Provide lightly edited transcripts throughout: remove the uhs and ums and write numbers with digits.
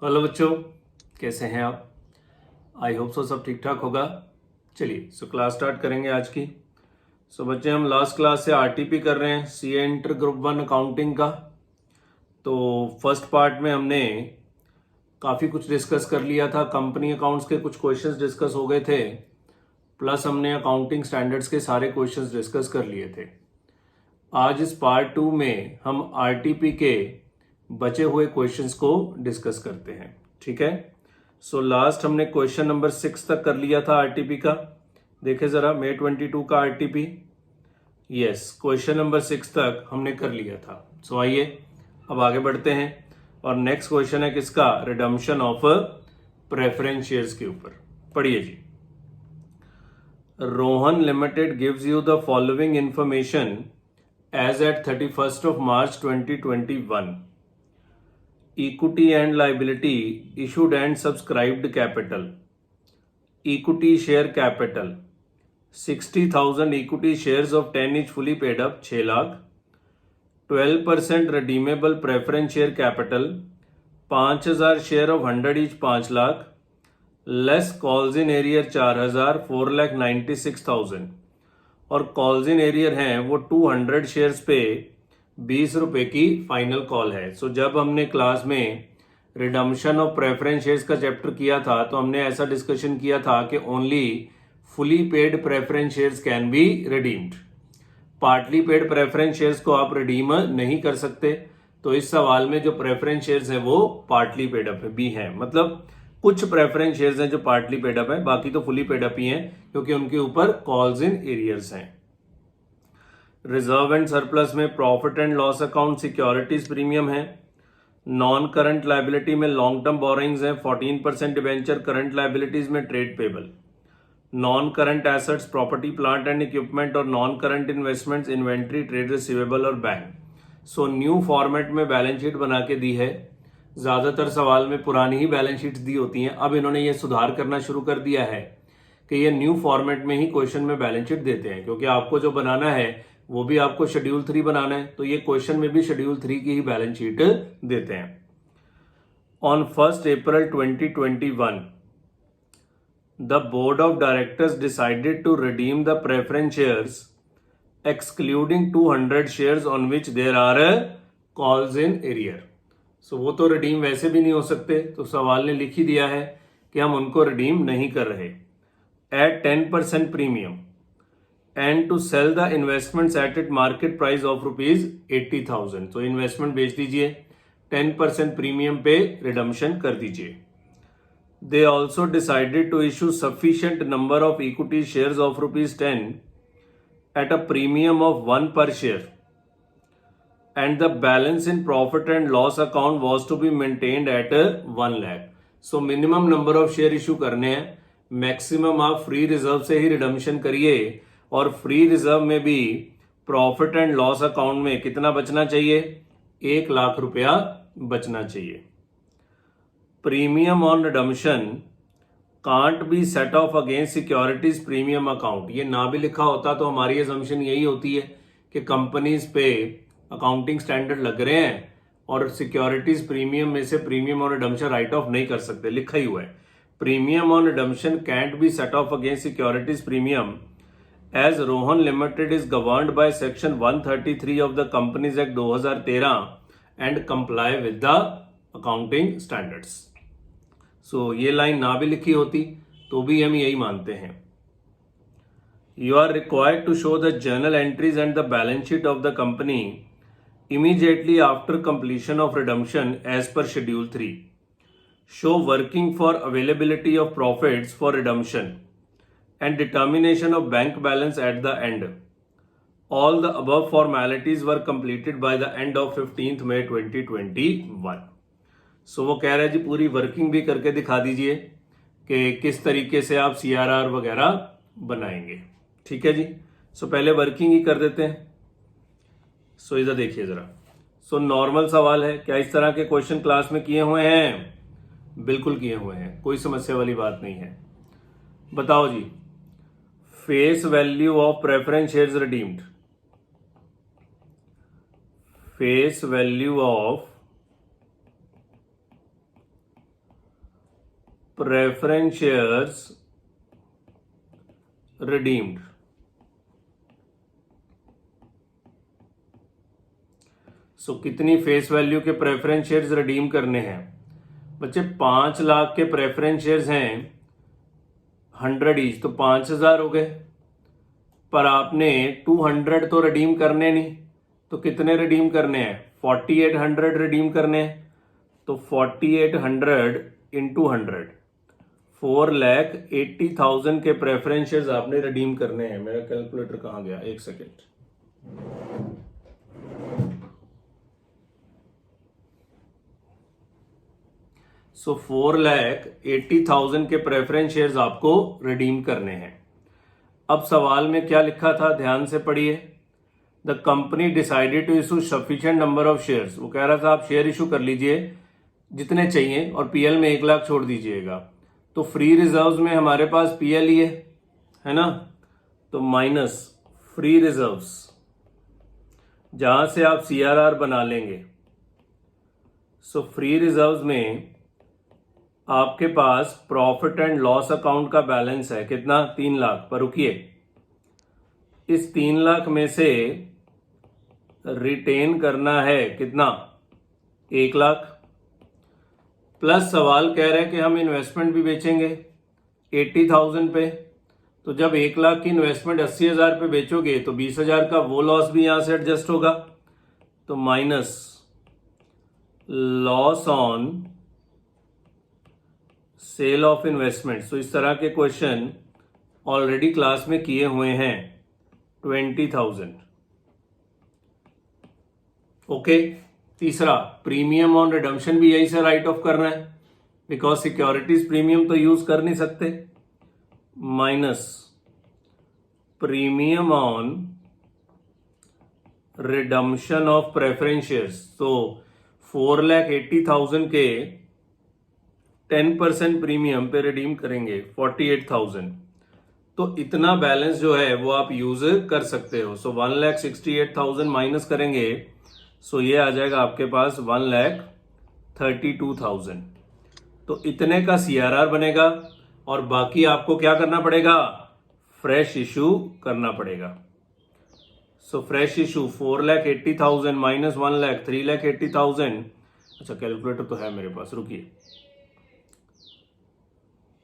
Hello बच्चों, कैसे हैं आप? आई होप सो सब ठीक ठाक होगा। चलिए क्लास स्टार्ट करेंगे आज की। बच्चे, हम लास्ट क्लास से आरटीपी कर रहे हैं, सीए इंटर ग्रुप 1 अकाउंटिंग का। तो फर्स्ट पार्ट में हमने काफ़ी कुछ डिस्कस कर लिया था। कंपनी अकाउंट्स के कुछ क्वेश्चंस डिस्कस हो गए थे, प्लस हमने अकाउंटिंग स्टैंडर्ड्स के सारे क्वेश्चंस डिस्कस कर लिए थे। आज इस पार्ट 2 में हम आरटीपी के बचे हुए क्वेश्चंस को डिस्कस करते हैं। ठीक है। लास्ट हमने क्वेश्चन नंबर 6 तक कर लिया था आरटीपी का। देखे जरा, May 22 का आरटीपी। यस, क्वेश्चन नंबर 6 तक हमने कर लिया था। आइए अब आगे बढ़ते हैं और नेक्स्ट क्वेश्चन है किसका? रिडम्पशन ऑफ प्रेफरेंस शेयर्स के ऊपर। पढ़िए जी। Rohan limited gives you the following information as at 31st of March 2021. Equity and liability issued and subscribed capital. Equity share capital 60,000 equity shares of 10 each fully paid up 6 lakh. 12% redeemable preference share capital 5,000 share of 100 each 5 lakh. Less calls in arrear 4,000 4,96,000 और calls in arrear हैं वो 200 shares पे 20 रुपए की final call है। जब हमने class में रिडम्पशन ऑफ प्रेफरेंस शेयर्स का चैप्टर किया था तो हमने ऐसा डिस्कशन किया था कि only fully paid preference shares can be redeemed. Partly paid preference shares को आप रिडीम नहीं कर सकते। तो इस सवाल में जो प्रेफरेंस शेयर्स हैं वो पार्टली पेड अप भी हैं, मतलब कुछ प्रेफरेंस शेयर्स हैं जो पार्टली पेड अप है, बाकी तो फुली पेड अप ही हैं क्योंकि उनके ऊपर कॉल्स इन एरियर्स हैं। रिजर्व एंड सरप्लस में profit and loss account securities premium है। नॉन करंट लाइबिलिटी में लॉन्ग टर्म बोरोइंग्स हैं। 14% डिवेंचर करंट लाइबिलिटीज में trade payable. Non current assets property plant and equipment और non current investments inventory trade receivable और bank. New format में balance sheet बना के दी है। ज्यादातर सवाल में पुरानी ही बैलेंस शीट्स दी होती हैं, अब इन्होंने ये सुधार करना शुरू कर दिया है कि ये न्यू फॉर्मेट में ही क्वेश्चन में बैलेंस शीट देते हैं, क्योंकि आपको जो बनाना है वो भी आपको शेड्यूल 3 बनाना है, तो ये क्वेश्चन में भी शेड्यूल 3 की ही बैलेंस शीट देते हैं। On 1st April 2021 the board of directors decided to redeem the preference shares excluding 200 shares on which there are calls in arrear. वो तो रिडीम वैसे भी नहीं हो सकते, तो सवाल ने लिख ही दिया है कि हम उनको रिडीम नहीं कर रहे। At 10% premium and to sell the investments at it market price of ₹80,000। तो इन्वेस्टमेंट बेच दीजिए, 10% प्रीमियम पे रिडम्पशन कर दीजिए। They also decided to issue sufficient number of equity shares of ₹10 at a premium of 1 per share, and the balance in profit and loss account was to be maintained at 1 lakh. Minimum number of share issue करने हैं, maximum आप free reserve से ही redemption करिए और free reserve में भी profit and loss account में कितना बचना चाहिए? 1 लाख रुपया बचना चाहिए। Premium on redemption can't be set off against securities premium account. ये ना भी लिखा होता तो हमारी असम्पशन यही होती है कि कंपनीज पे अकाउंटिंग स्टैंडर्ड लग रहे हैं और सिक्योरिटीज प्रीमियम में से premium on redemption write off नहीं कर सकते, लिखा ही हुआ है। Premium on redemption can't be set off against securities premium as Rohan limited is governed by section 133 of the companies act 2013 and comply with the accounting standards. ये line ना भी लिखी होती तो भी हम यही मानते हैं। You are required to show the journal entries and the balance sheet of the company immediately after completion of redemption as per schedule 3. Show working for availability of profits for redemption and determination of bank balance at the end. All the above formalities were completed by the end of 15th May 2021. वो कह रहा है जी पूरी working भी करके दिखा दीजिए कि किस तरीके से आप CRR वगैरह बनाएंगे। ठीक है जी। पहले वर्किंग ही कर देते हैं। इधर देखिए जरा। नॉर्मल सवाल है, क्या इस तरह के क्वेश्चन क्लास में किए हुए हैं? बिल्कुल किए हुए हैं, कोई समस्या वाली बात नहीं है। बताओ जी, face value of preference shares redeemed. Face value of preference shares redeemed. So कितनी फेस वैल्यू के प्रेफरेंस शेयर्स रिडीम करने हैं बच्चे? 5 लाख के प्रेफरेंस शेयर्स हैं 100 ईच, तो 5000 हो गए। पर आपने 200 तो रिडीम करने नहीं, तो कितने रिडीम करने हैं? 4800 रिडीम करने हैं। तो 4800 इंटू 100, 4,80,000 के प्रेफरेंस शेयर्स आपने रिडीम करने हैं। मेरा कैलकुलेटर कहाँ गया? एक सेकेंड। सो 4,80,000 के प्रेफरेंस शेयर्स आपको रिडीम करने हैं। अब सवाल में क्या लिखा था, ध्यान से पढ़िए। The company decided to issue sufficient number of shares. वो कह रहा था आप शेयर इशू कर लीजिए जितने चाहिए और पीएल में 1 लाख छोड़ दीजिएगा। तो फ्री रिजर्व्स में हमारे पास पीएल ही है ना, तो माइनस फ्री रिजर्व्स, जहां से आप सीआरआर बना लेंगे। सो फ्री रिजर्व्स में आपके पास प्रॉफिट एंड लॉस अकाउंट का बैलेंस है कितना? 3 लाख। पर रुकिए, इस 3 लाख में से रिटेन करना है कितना? 1 लाख। प्लस सवाल कह रहे हैं कि हम इन्वेस्टमेंट भी बेचेंगे 80,000 पे। तो जब 1 लाख की इन्वेस्टमेंट 80,000 पे बेचोगे तो 20,000 का वो लॉस भी यहां से एडजस्ट होगा। तो minus loss on sale of investment. So इस तरह के क्वेश्चन ऑलरेडी क्लास में किए हुए हैं 20,000। ओके। तीसरा, प्रीमियम ऑन रिडम्पशन भी यही से राइट ऑफ करना है, बिकॉज सिक्योरिटीज प्रीमियम तो यूज कर नहीं सकते। Minus premium on redemption of preference shares. तो 4,80,000 के 10% प्रीमियम पे रिडीम करेंगे 48,000। तो इतना बैलेंस जो है वो आप यूज कर सकते हो। सो 1,68,000 माइनस करेंगे, सो ये आ जाएगा आपके पास 1,32,000। तो इतने का सीआरआर बनेगा और बाकी आपको क्या करना पड़ेगा? फ्रेश इशू करना पड़ेगा। So fresh issue 4,80,000 minus 1 lakh 3,80,000। अच्छा, कैलकुलेटर तो है मेरे पास, रुकिए,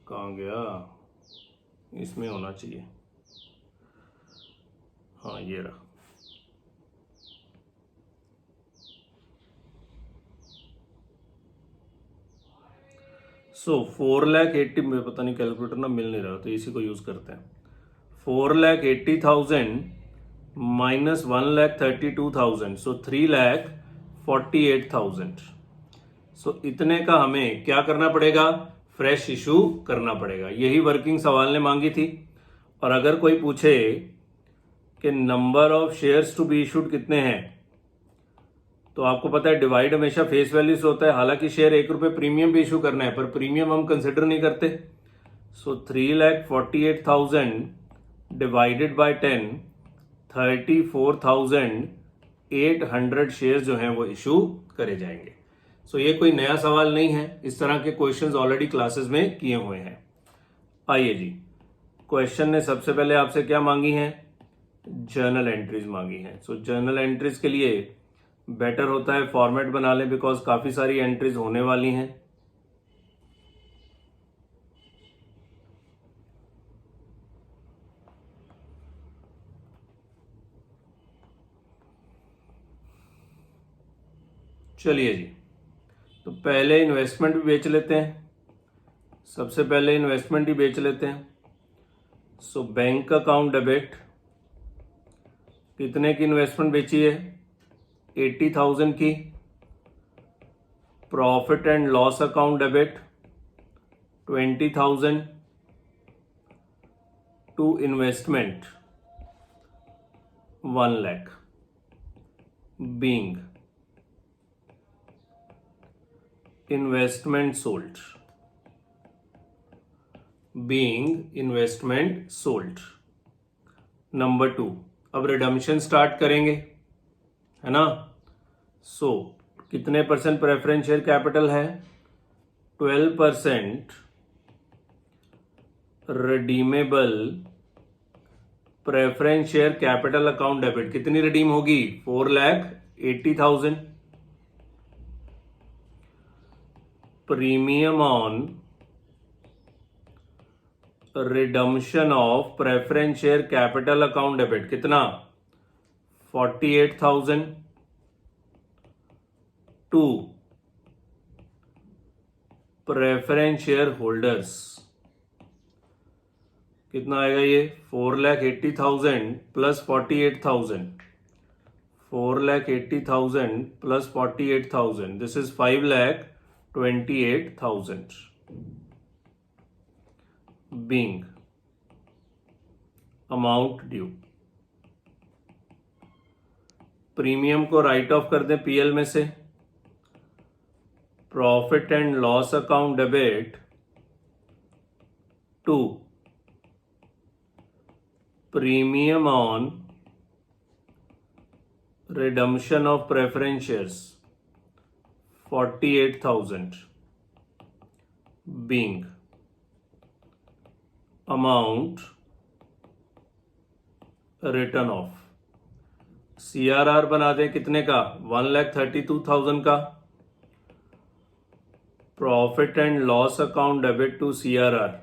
कहाँ गया? इसमें होना चाहिए, हाँ ये रहा। सो 4,80,000 में पता नहीं कैलकुलेटर ना मिल नहीं रहा, तो इसी को यूज करते हैं। 4,80,000 माइनस 1,32,000, सो 3,48,000। सो इतने का हमें क्या करना पड़ेगा? फ्रेश इशू करना पड़ेगा। यही वर्किंग सवाल ने मांगी थी। और अगर कोई पूछे कि number of shares to be issued कितने हैं, तो आपको पता है डिवाइड हमेशा फेस वैल्यू से होता है। हालांकि शेयर 1 रुपए प्रीमियम भी इशू करना है, पर प्रीमियम हम कंसिडर नहीं करते। सो 3,48,000 डिवाइडेड बाय 10, 34,800 शेयर्स जो हैं वो इशू करे जाएंगे। सो ये कोई नया सवाल नहीं है, इस तरह के क्वेश्चंस ऑलरेडी क्लासेस में किए हुए हैं। आइए जी, क्वेश्चन ने सबसे पहले आपसे क्या मांगी है? जर्नल एंट्रीज मांगी है। सो जर्नल एंट्रीज के लिए बेटर होता है फॉर्मेट बना लें, बिकॉज काफी सारी एंट्रीज होने वाली हैं। चलिए जी, तो पहले इन्वेस्टमेंट भी बेच लेते हैं। सबसे पहले इन्वेस्टमेंट ही बेच लेते हैं। सो बैंक अकाउंट डेबिट, कितने की इन्वेस्टमेंट बेची है? 80,000 की। Profit and loss account debit 20,000 to investment 1 lakh being investment sold, being investment sold. Number 2, अब रिडम्पशन स्टार्ट करेंगे, है ना। सो कितने परसेंट प्रेफरेंस शेयर कैपिटल है? 12% redeemable preference share capital account debit कितनी रिडीम होगी? 4,80,000। Premium on redemption of preference share capital account debit कितना? 48,000 to preference share holders कितना आएगा ये? 4,80,000 plus 48,000, 4,80,000 plus 48,000, this is 5,28,000 being amount due. Premium को write off कर दें पीएल में से। Profit and loss account debit to premium on redemption of preference shares 48,000 being amount return off. CRR बना दें कितने का? 1,32,000 का। Profit and loss account debit to CRR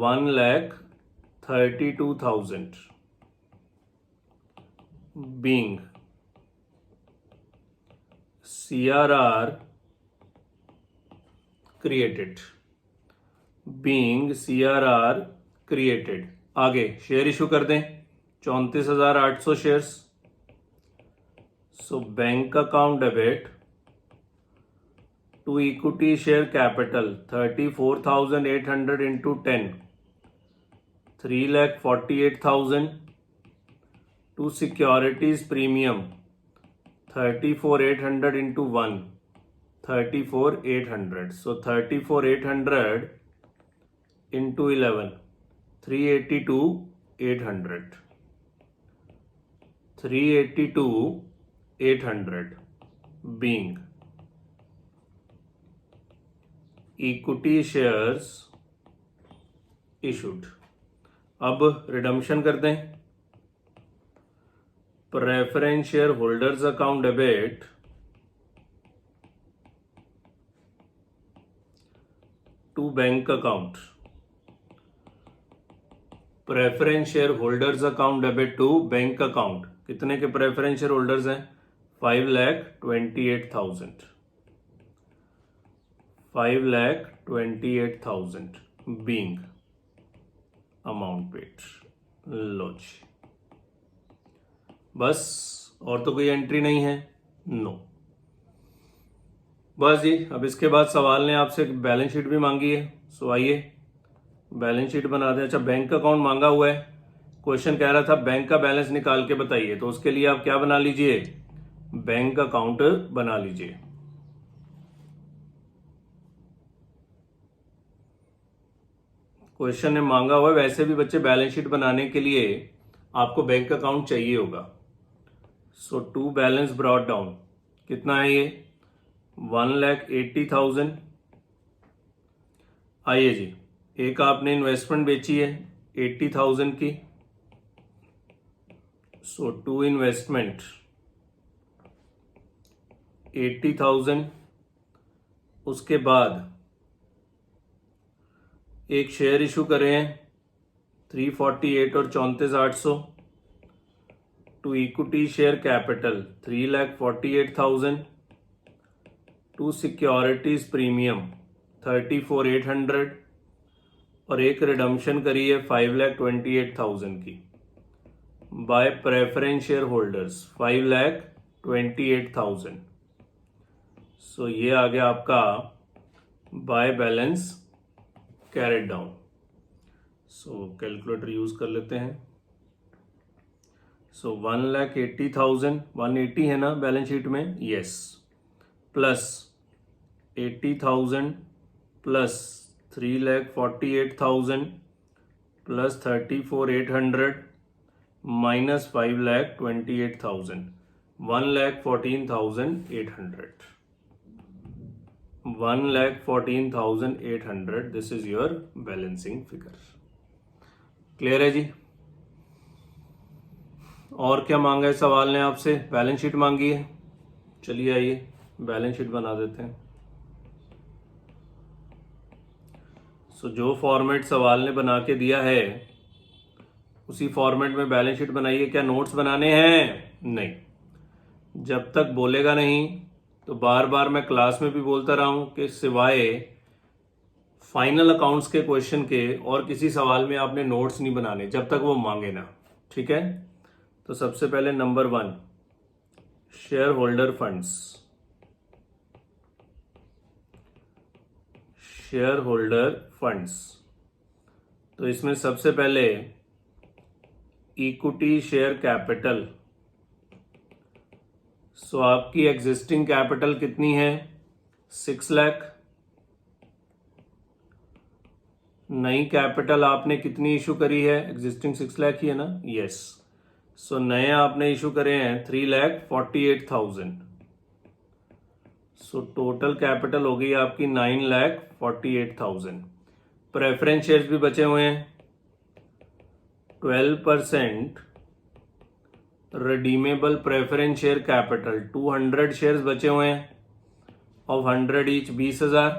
1,32,000 being CRR created, being CRR created। आगे share issue कर दें 34,800 shares. So bank account debit to equity share capital 34,800 into 10, 3,48,000 to securities premium 34,800 into 1, 34,800। So 34,800 into 11, 382,800, 382,800 being equity shares issued. अब redemption कर दें। Preference share holders account debit to bank account. Preference share holders account debit to bank account कितने के preference share holders हैं? 5,28,000, 5,28,000 being amount paid. लो जी, बस और तो कोई एंट्री नहीं है? नो। बस जी, अब इसके बाद सवाल ने आपसे बैलेंस शीट भी मांगी है। सो आइए बैलेंस शीट बना दें। अच्छा, बैंक अकाउंट मांगा हुआ है। क्वेश्चन कह रहा था बैंक का बैलेंस निकाल के बताइए, तो उसके लिए आप क्या बना लीजिए? बैंक अकाउंट बना लीजिए। क्वेश्चन ने मांगा हुआ है, वैसे भी बच्चे बैलेंस शीट बनाने के लिए आपको बैंक अकाउंट चाहिए होगा। सो टू बैलेंस ब्रॉट डाउन कितना है ये? 1,80,000। आइए जी, एक आपने इन्वेस्टमेंट बेची है 80,000 की। सो टू इन्वेस्टमेंट 80,000। उसके बाद एक शेयर इशू करे हैं 348 और 34,800 to equity share capital 3,48,000 to securities premium 34,800 और एक रिडम्पशन करी है 5,28,000 की by preference share holders 5,28,000। So ये आ गया आपका by balance carried down. So calculator use कर लेते हैं। सो 1,80,000, 180 है ना बैलेंस शीट में? Yes. Plus 80,000 plus 3,48,000 plus 34,800 minus 5,28,000, 1,14,800। 1,14,800, this is your balancing figure. Clear है जी। और क्या मांगा है सवाल ने आपसे? बैलेंस शीट मांगी है। चलिए आइए बैलेंस शीट बना देते हैं। सो जो फॉर्मेट सवाल ने बना के दिया है उसी फॉर्मेट में बैलेंस शीट बनाइए। क्या नोट्स बनाने हैं? नहीं, जब तक बोलेगा नहीं तो बार बार मैं क्लास में भी बोलता रहा हूं कि सिवाय फाइनल अकाउंट्स के क्वेश्चन के और किसी सवाल में आपने नोट्स नहीं बनाने जब तक वो मांगे ना। ठीक है, तो सबसे पहले number 1, share holder funds. Share holder funds, तो इसमें सबसे पहले इक्विटी शेयर कैपिटल। सो आपकी एग्जिस्टिंग कैपिटल कितनी है? 6 लाख। नई कैपिटल आपने कितनी इशू करी है? एग्जिस्टिंग 6 लाख ही है ना? यस। सो नए आपने इशू करे हैं 3,48,000। सो टोटल कैपिटल हो गई आपकी 9,48,000। प्रेफरेंस शेयर्स भी बचे हुए हैं 12% redeemable preference share capital. 200 shares बचे हुए हैं ऑफ 100 ईच, 20,000।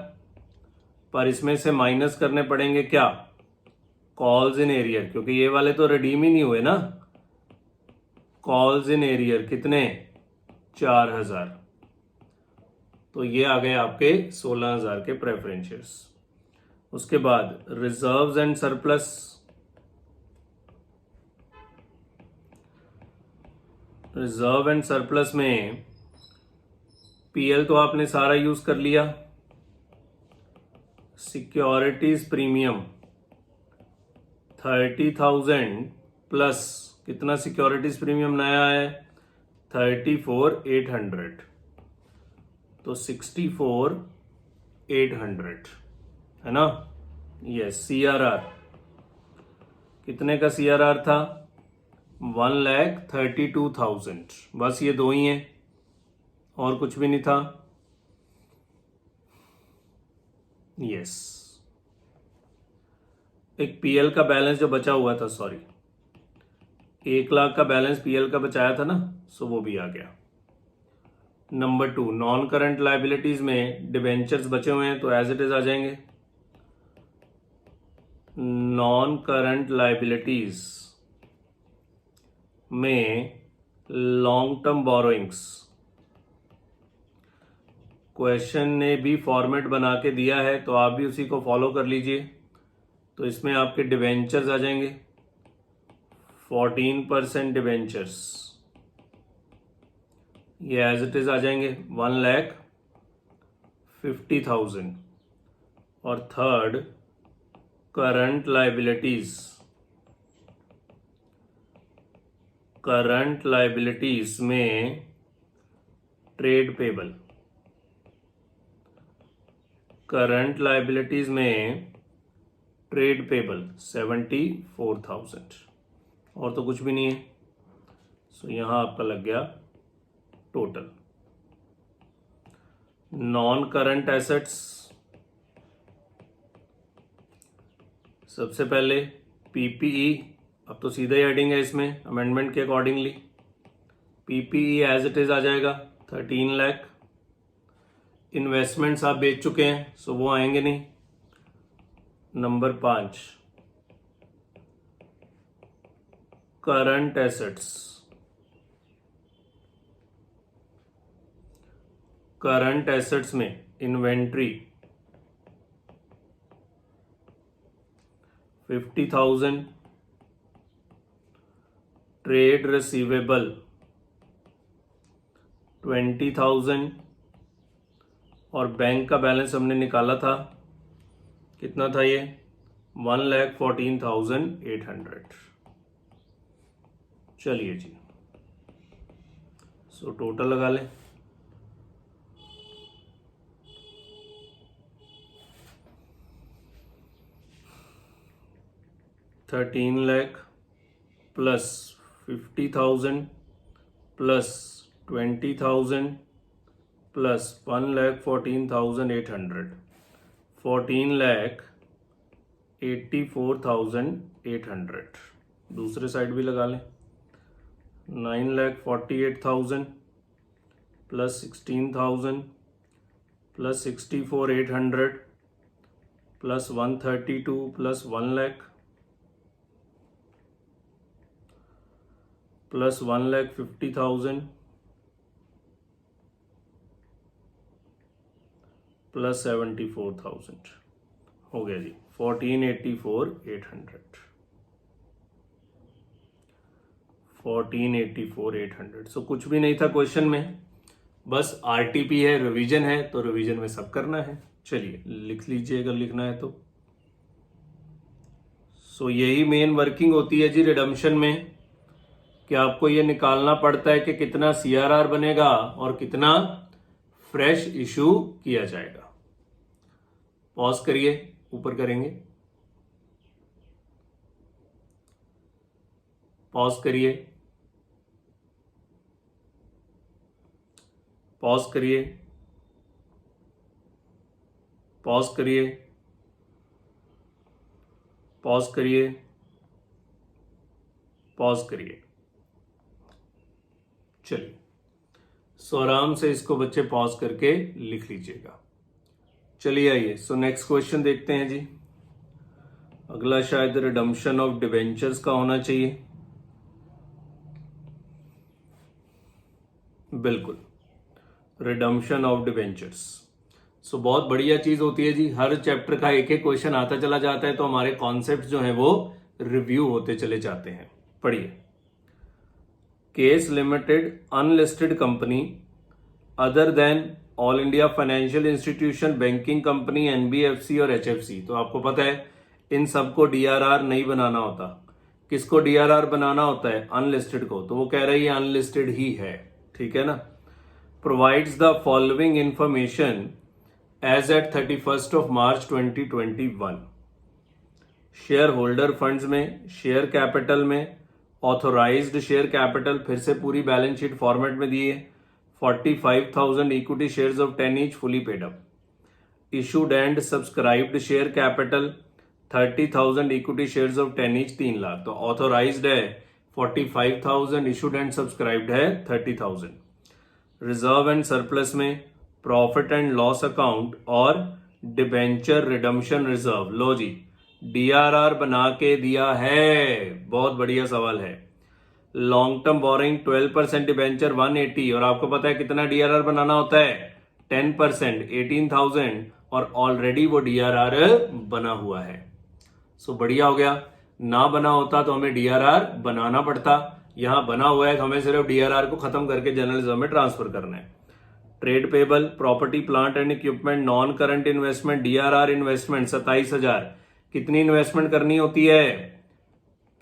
पर इसमें से माइनस करने पड़ेंगे क्या? कॉल्स इन एरियर, क्योंकि ये वाले तो रिडीम ही नहीं हुए ना। कॉल्स इन एरियर कितने? 4,000। तो ये आ गए आपके 16,000 के प्रेफरेंस शेयर्स। उसके बाद reserves and surplus. Reserve and surplus में पीएल तो आपने सारा यूज कर लिया। सिक्योरिटीज प्रीमियम 30,000 प्लस कितना सिक्योरिटीज प्रीमियम नया है? 34,800। तो 64,800 है ना? यस। सीआरआर कितने का सीआरआर था? 1,32,000। बस ये दो ही हैं और कुछ भी नहीं था। यस। एक पीएल का बैलेंस जो बचा हुआ था, सॉरी 1 लाख का बैलेंस पीएल का बचाया था ना, सो वो भी आ गया। नंबर 2, नॉन करंट लाइबिलिटीज में डिबेंचर्स बचे हुए हैं तो एज इट इज आ जाएंगे। नॉन करंट लाइबिलिटीज में लॉन्ग टर्म बोरोइंग्स, क्वेश्चन ने भी फॉर्मेट बना के दिया है तो आप भी उसी को फॉलो कर लीजिए। तो इसमें आपके डिबेंचर्स आ जाएंगे 14% डिबेंचर्स, ये एज इट इज आ जाएंगे 1,50,000। और third, current liabilities. Current liabilities में ट्रेड पेबल। करंट लाइबिलिटीज में ट्रेड पेबल 74,000। और तो कुछ भी नहीं है। सो यहां आपका लग गया टोटल। नॉन करंट एसेट्स, सबसे पहले पीपीई, अब तो सीधा ही हेडिंग है इसमें अमेंडमेंट के accordingly. PPE as it is आ जाएगा 13 लाख। इन्वेस्टमेंट्स आप बेच चुके हैं सो वो आएंगे नहीं। Number 5, current assets. Current assets में इन्वेंट्री 50,000, ट्रेड रिसीवेबल 20,000 और बैंक का बैलेंस हमने निकाला था, कितना था ये? 1,14,800। चलिए जी, सो टोटल लगा लें। $13 प्लस 50,000 प्लस 20,000 प्लस 1,14,800, 14,84,800, दूसरे साइड भी लगा लें 9,48,000 plus 16,000 plus 64,800 plus 132 plus 1 lakh plus 1,50,000 plus 74,000 हो गया जी 14,84,800 14,84,800। सो कुछ भी नहीं था क्वेश्चन में, बस आरटीपी है, रिवीजन है, तो रिवीजन में सब करना है। चलिए लिख लीजिए अगर लिखना है तो। सो यही मेन वर्किंग होती है जी रिडम्पशन में, कि आपको ये निकालना पड़ता है कि कितना सीआरआर बनेगा और कितना फ्रेश इशू किया जाएगा। पॉज करिए, ऊपर करेंगे, पॉज करिए, पॉज करिए, पॉज करिए, पॉज करिए, पॉज करिए। चलिए सो आराम से इसको बच्चे पॉज करके लिख लीजिएगा। चलिए आइए सो नेक्स्ट क्वेश्चन देखते हैं जी। अगला शायद रिडम्पशन ऑफ डिबेंचर्स का होना चाहिए। बिल्कुल, रिडम्पशन ऑफ डिबेंचर्स। सो बहुत बढ़िया चीज होती है जी, हर चैप्टर का एक एक क्वेश्चन आता चला जाता है, तो हमारे कॉन्सेप्ट जो है वो रिव्यू होते चले जाते हैं। पढ़िए, case limited unlisted company other than all India financial institution, banking company, NBFC और एचएफसी। तो आपको पता है इन सबको डीआरआर नहीं बनाना होता। किसको डीआरआर बनाना होता है? अनलिस्टेड को। तो वो कह रही है अनलिस्टेड ही है, ठीक है ना। Provides the following information as at 31 March 2021। Share holder funds में, शेयर कैपिटल में, ऑथोराइज्ड शेयर कैपिटल फिर से पूरी बैलेंस शीट फॉर्मेट में दी है। 45,000 equity shares of 10 each fully paid up. Issued and subscribed share capital 30,000 equity shares of 10 each 3 lakh. तो authorised है 45,000, issued and subscribed है 30,000। रिजर्व एंड सरप्लस में प्रॉफिट एंड लॉस अकाउंट और डिबेंचर रिडम्पशन रिजर्व। लो जी, DRR बना के दिया है, बहुत बढ़िया सवाल है। लॉन्ग टर्म बोरिंग 12%, डिबेंचर 180, और आपको पता है कितना डीआरआर बनाना होता है? 10%, 18,000, और ऑलरेडी वो डीआरआर बना हुआ है। सो बढ़िया हो गया। ना बना होता तो हमें डीआरआर बनाना पड़ता, यहां बना हुआ है तो हमें सिर्फ डीआरआर को खत्म करके जनरल रिजर्व में ट्रांसफर करना है। Trade payable, property plant and equipment, non current investment, DRR investment 27,000। कितनी इन्वेस्टमेंट करनी होती है?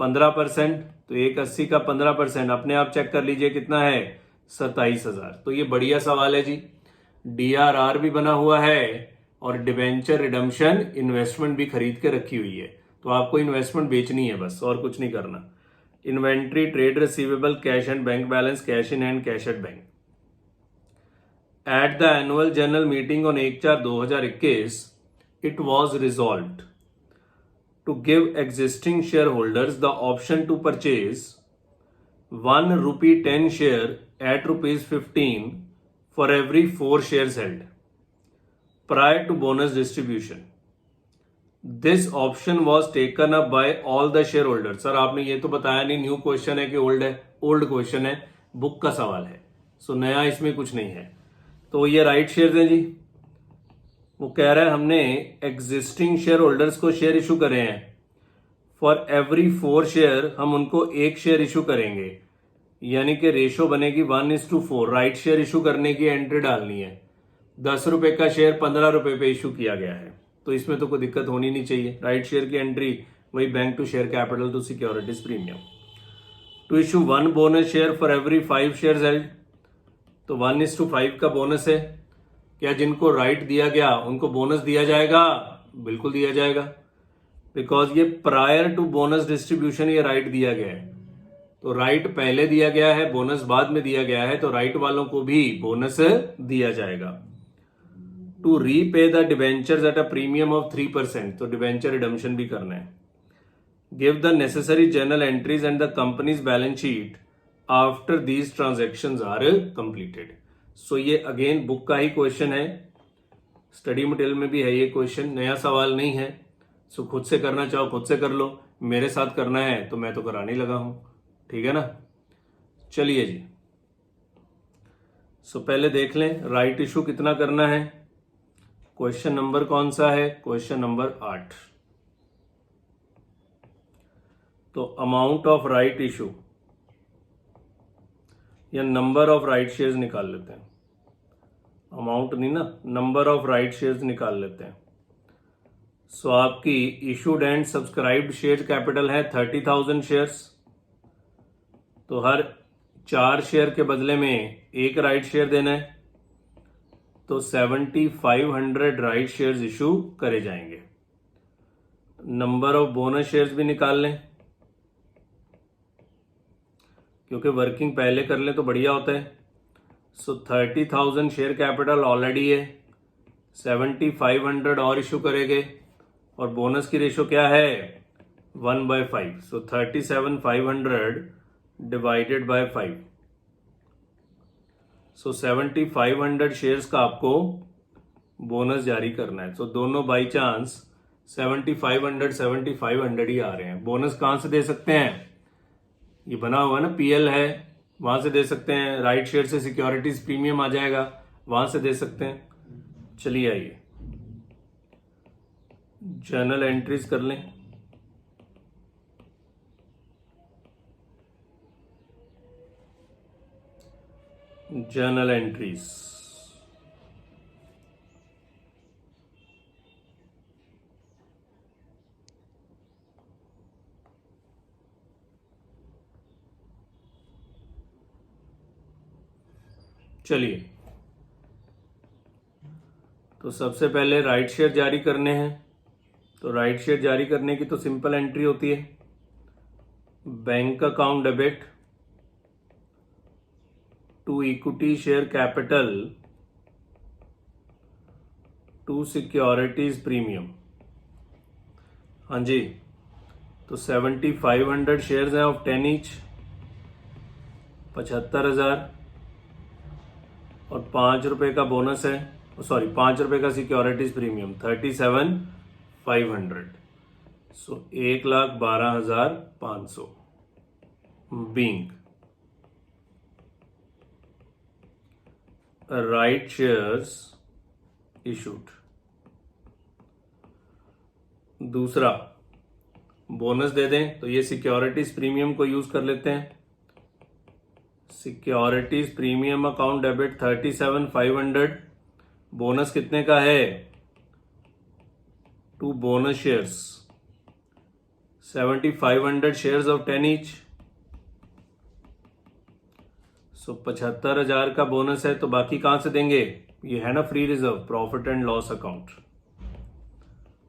15%। तो 180 का 15% अपने आप चेक कर लीजिए कितना है? 27,000। तो ये बढ़िया सवाल है जी, डीआरआर भी बना हुआ है और डिबेंचर रिडम्पशन इन्वेस्टमेंट भी खरीद के रखी हुई है। तो आपको इन्वेस्टमेंट बेचनी है बस, और कुछ नहीं करना। Inventory, trade receivable, cash and bank balance, cash in hand, cash at bank. At the annual general meeting on 1/4/2021 it was resolved to give existing shareholders the option to purchase 1 rupee 10 share at rupees 15 for every 4 shares held prior to bonus distribution. This option was taken up by all the shareholders. Sir आपने ये तो बताया नहीं, new question है कि old है? Old question है, book का सवाल है, सो नया इसमें कुछ नहीं है। तो ये राइट शेयर है जी। वो कह रहा है हमने एग्जिस्टिंग शेयर होल्डर्स को शेयर इशू करे हैं, फॉर एवरी 4 शेयर हम उनको 1 शेयर इशू करेंगे, यानी कि रेशो बनेगी 1:4। राइट शेयर इशू करने की एंट्री डालनी है। 10 रुपए का शेयर 15 रुपए पे इशू किया गया है, तो इसमें तो कोई दिक्कत होनी नहीं चाहिए। राइट शेयर की एंट्री वही bank to share capital to securities premium. To issue 1 bonus share for every 5 share held, तो 1:5 का बोनस है। क्या जिनको राइट दिया गया उनको बोनस दिया जाएगा? बिल्कुल दिया जाएगा, बिकॉज ये प्रायर टू बोनस डिस्ट्रीब्यूशन ये राइट दिया गया है। तो राइट पहले दिया गया है, बोनस बाद में दिया गया है, तो राइट वालों को भी बोनस दिया जाएगा। To repay the debentures at a premium of 3%, तो डिबेंचर रिडम्पशन भी करना है। Give the necessary journal entries and the company's balance sheet after these transactions are completed. So ये अगेन बुक का ही क्वेश्चन है, स्टडी मटेरियल में भी है ये क्वेश्चन, नया सवाल नहीं है। सो खुद से करना चाहो खुद से कर लो, मेरे साथ करना है तो मैं तो कराने लगा हूं, ठीक है ना। चलिए जी, सो पहले देख लें राइट इशू कितना करना है। क्वेश्चन नंबर कौन सा है? Question number 8। तो अमाउंट ऑफ राइट इशू या नंबर ऑफ राइट शेयर्स निकाल लेते हैं। अमाउंट नहीं ना, नंबर ऑफ राइट शेयर्स निकाल लेते हैं। सो आपकी issued and subscribed share capital है 30,000 शेयर्स। तो हर 4 शेयर के बदले में 1 राइट शेयर देना है, तो 7500 राइट शेयर्स इशू करे जाएंगे। नंबर ऑफ बोनस शेयर्स भी निकाल लें, क्योंकि वर्किंग पहले कर लें तो बढ़िया होता है। सो 30,000 शेयर कैपिटल ऑलरेडी है, 7500 और इशू करेंगे, और बोनस की रेशो क्या है? 1/5। सो 37,500 डिवाइडेड बाय 5। सो 7500 शेयर्स का आपको बोनस जारी करना है। तो दोनों बाई चांस 7500 ही आ रहे हैं। बोनस कहां से दे सकते हैं? ये बना हुआ है ना, पीएल है, वहां से दे सकते हैं। राइट शेयर से सिक्योरिटीज प्रीमियम आ जाएगा, वहां से दे सकते हैं। चलिए आइए जर्नल एंट्रीज कर लें। जर्नल एंट्रीज, चलिए तो सबसे पहले राइट शेयर जारी करने हैं। तो राइट शेयर जारी करने की तो सिंपल एंट्री होती है, bank account debit to equity share capital to securities premium. हाँ जी, तो 7500 शेयर्स हैं ऑफ 10 ईच, 75,000, और 5 रुपए का बोनस है, सॉरी 5 रुपए का सिक्योरिटीज प्रीमियम 37,500। सो 1,12,500 बीइंग राइट शेयर्स इशूड। दूसरा बोनस दे दें तो ये सिक्योरिटीज प्रीमियम को यूज कर लेते हैं। Securities premium account debit 37,500, bonus कितने का है? 2 bonus shares, 7500 shares of 10 each. So 75,000 का बोनस है, तो बाकी कहां से देंगे? ये है ना free reserve, profit and loss account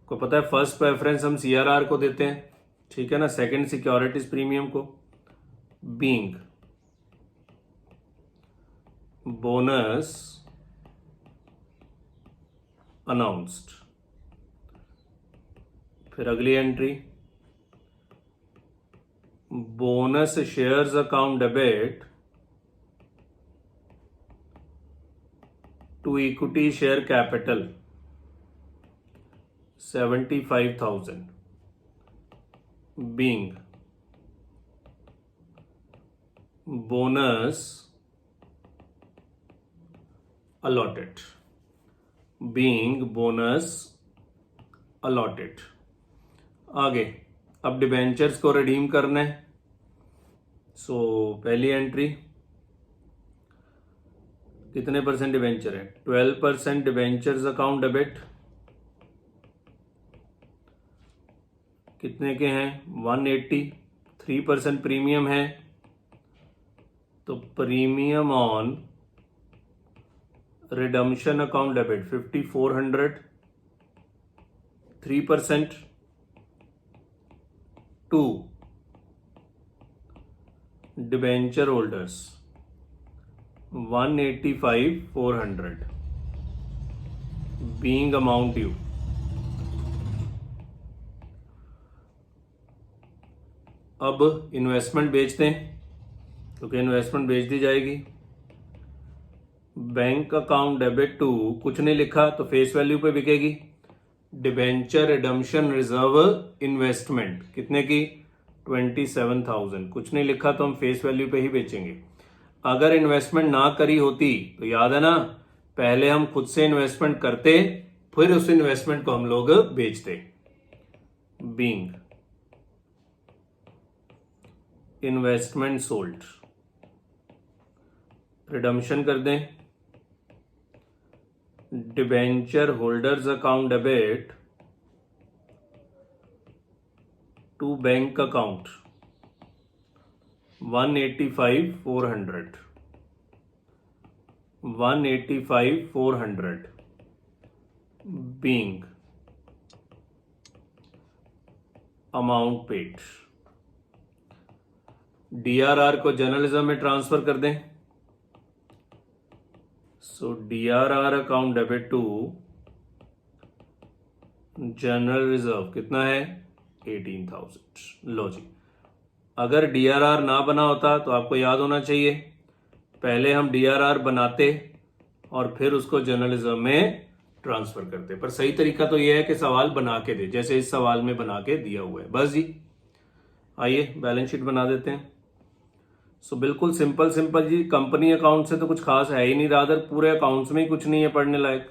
को पता है फर्स्ट प्रेफरेंस हम सीआरआर को देते हैं, ठीक है ना, सेकंड सिक्योरिटीज प्रीमियम को। Being bonus announced. फिर अगली entry, bonus shares account debit to equity share capital 75,000 being bonus allotted, being bonus allotted। आगे अब डिबेंचर्स को रिडीम करना है। सो पहली एंट्री, कितने परसेंट डिबेंचर है? 12% डिबेंचर्स अकाउंट डेबिट, कितने के हैं? 180, 3% प्रीमियम है, तो premium on redemption account debit 5400, 3% to debenture holders 185,400 being amount due. अब इन्वेस्टमेंट बेच दें, क्योंकि इन्वेस्टमेंट बेच दी जाएगी। बैंक अकाउंट डेबिट टू, कुछ नहीं लिखा तो फेस वैल्यू पे बिकेगी। डिबेंचर रिडम्पशन रिजर्व इन्वेस्टमेंट कितने की 27,000, कुछ नहीं लिखा तो हम फेस वैल्यू पे ही बेचेंगे। अगर इन्वेस्टमेंट ना करी होती तो याद है ना, पहले हम खुद से इन्वेस्टमेंट करते, फिर उस इन्वेस्टमेंट को हम लोग बेचते। बीइंग इन्वेस्टमेंट सोल्ड, रिडम्पशन कर दें। Debenture holders account debit to bank account 185,400 being amount paid. DRR को जर्नलिज्म में ट्रांसफर कर दें। So DRR account debit to general reserve कितना है 18,000। लो जी, अगर डीआरआर ना बना होता तो आपको याद होना चाहिए, पहले हम डीआरआर बनाते और फिर उसको जर्नलिज्म में ट्रांसफर करते। पर सही तरीका तो यह है कि सवाल बना के दे, जैसे इस सवाल में बना के दिया हुआ है। बस जी, आइए बैलेंस शीट बना देते हैं। सो बिल्कुल सिंपल सिंपल जी, कंपनी अकाउंट से तो कुछ खास है ही नहीं, रादर पूरे अकाउंट्स में ही कुछ नहीं है पढ़ने लायक,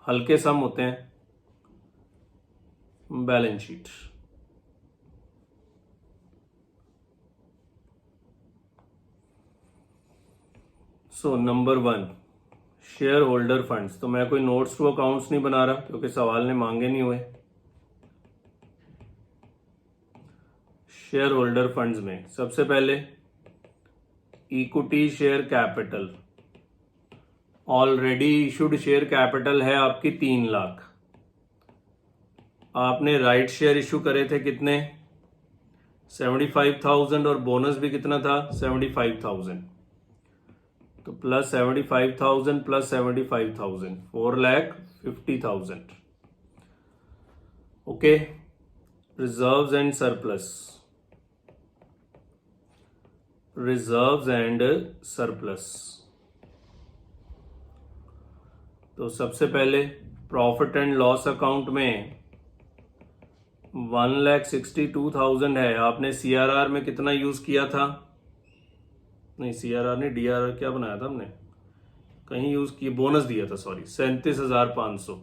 हल्के सम होते हैं। Balance sheet so number 1 share holder funds, तो मैं कोई नोट्स टू अकाउंट्स नहीं बना रहा क्योंकि सवाल ने मांगे नहीं हुए। शेयर होल्डर फंड्स में सबसे पहले equity share capital, already issued share capital है आपकी 3 लाख। आपने राइट शेयर इशू करे थे कितने 75,000 और बोनस भी कितना था 75,000, तो plus 75,000 plus 75,000 4,50,000। Okay, reserves and surplus, reserves and surplus, तो सबसे पहले प्रॉफिट एंड लॉस अकाउंट में 1,62,000 है। आपने सीआरआर में कितना यूज किया था, नहीं सीआरआर नहीं डीआरआर, क्या बनाया था हमने, कहीं यूज किया, बोनस दिया था सॉरी, 37,500।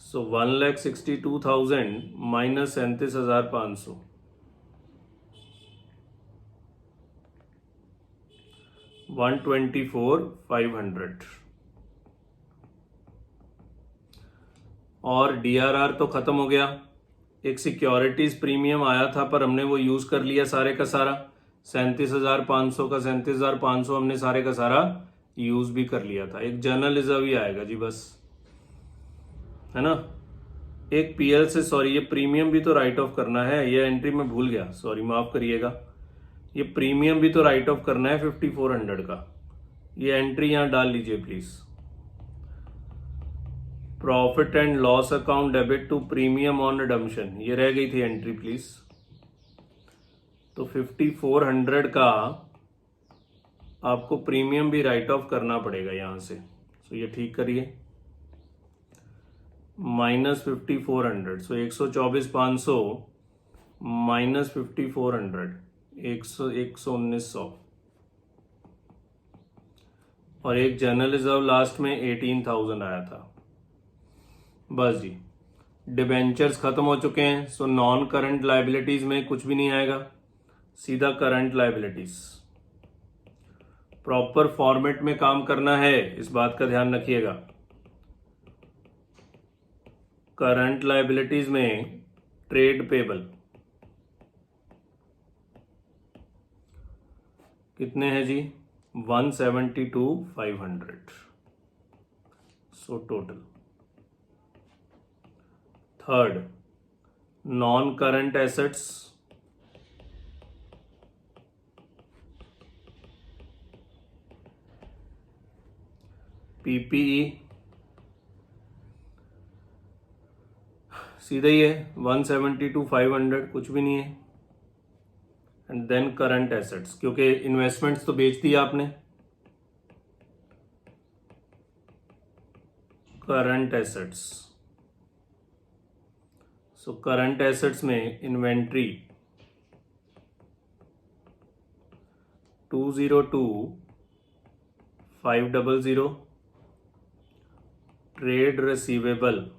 सो 1,62,000 माइनस 37,500, 124,500। और डीआरआर तो खत्म हो गया। एक सिक्योरिटीज प्रीमियम आया था पर हमने वो यूज कर लिया सारे का सारा, 37,500 का 37,500 हमने सारे का सारा यूज भी कर लिया था। एक जर्नल रिजर्व ही आएगा जी बस, है ना। एक पीएल से, सॉरी ये प्रीमियम भी तो राइट ऑफ करना है, ये एंट्री में भूल गया, सॉरी माफ करिएगा, ये प्रीमियम भी तो राइट ऑफ करना है 5400 का, ये एंट्री यहां डाल लीजिए please. Profit and loss account debit to premium on redemption, ये रह गई थी एंट्री प्लीज। तो 5400 का आपको प्रीमियम भी राइट ऑफ करना पड़ेगा यहां से, तो ये ठीक करिए, माइनस 5400, सो 124,500 माइनस 5400, 119,100। और एक जनरल रिजर्व लास्ट में 18,000 आया था। बस जी, डिबेंचर्स खत्म हो चुके हैं, सो नॉन करंट लाइबिलिटीज में कुछ भी नहीं आएगा, सीधा करंट लाइबिलिटीज। प्रॉपर फॉर्मेट में काम करना है, इस बात का ध्यान रखिएगा। करंट लाइबिलिटीज में ट्रेड पेबल कितने हैं जी 172,500, so total. Third, non current assets PPE सीधा ही है 170 to 500, कुछ भी नहीं है। एंड देन करंट एसेट्स, क्योंकि इन्वेस्टमेंट्स तो बेच दी आपने। Current assets, so current assets में inventory 202,500, trade receivable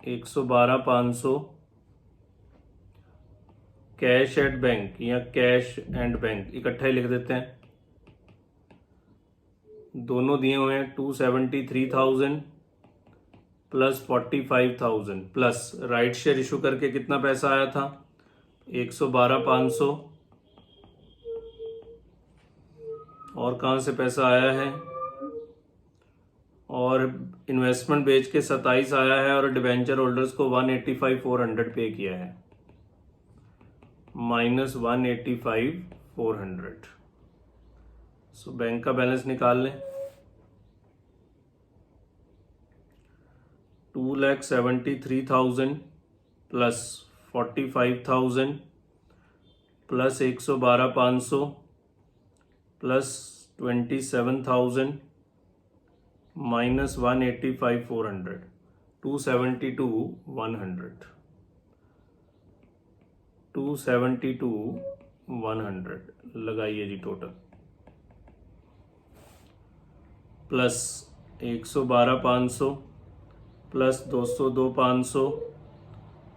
112,500, cash at bank या कैश एंड बैंक इकट्ठा ही लिख देते हैं, दोनों दिए हुए हैं 273,000 plus 45,000 plus right share issue करके कितना पैसा आया था 112,500, और कहाँ से पैसा आया है, और इन्वेस्टमेंट बेच के 27 आया है, और डिबेंचर होल्डर्स को 185,400 पे किया है, माइनस 185,400। सो बैंक का बैलेंस निकाल लें, 2,73,000 प्लस 45,000 प्लस 112,500 प्लस 27,000 माइनस 185,400, 272,100, 272,100 लगाइए जी टोटल, प्लस 112,500 प्लस 202,500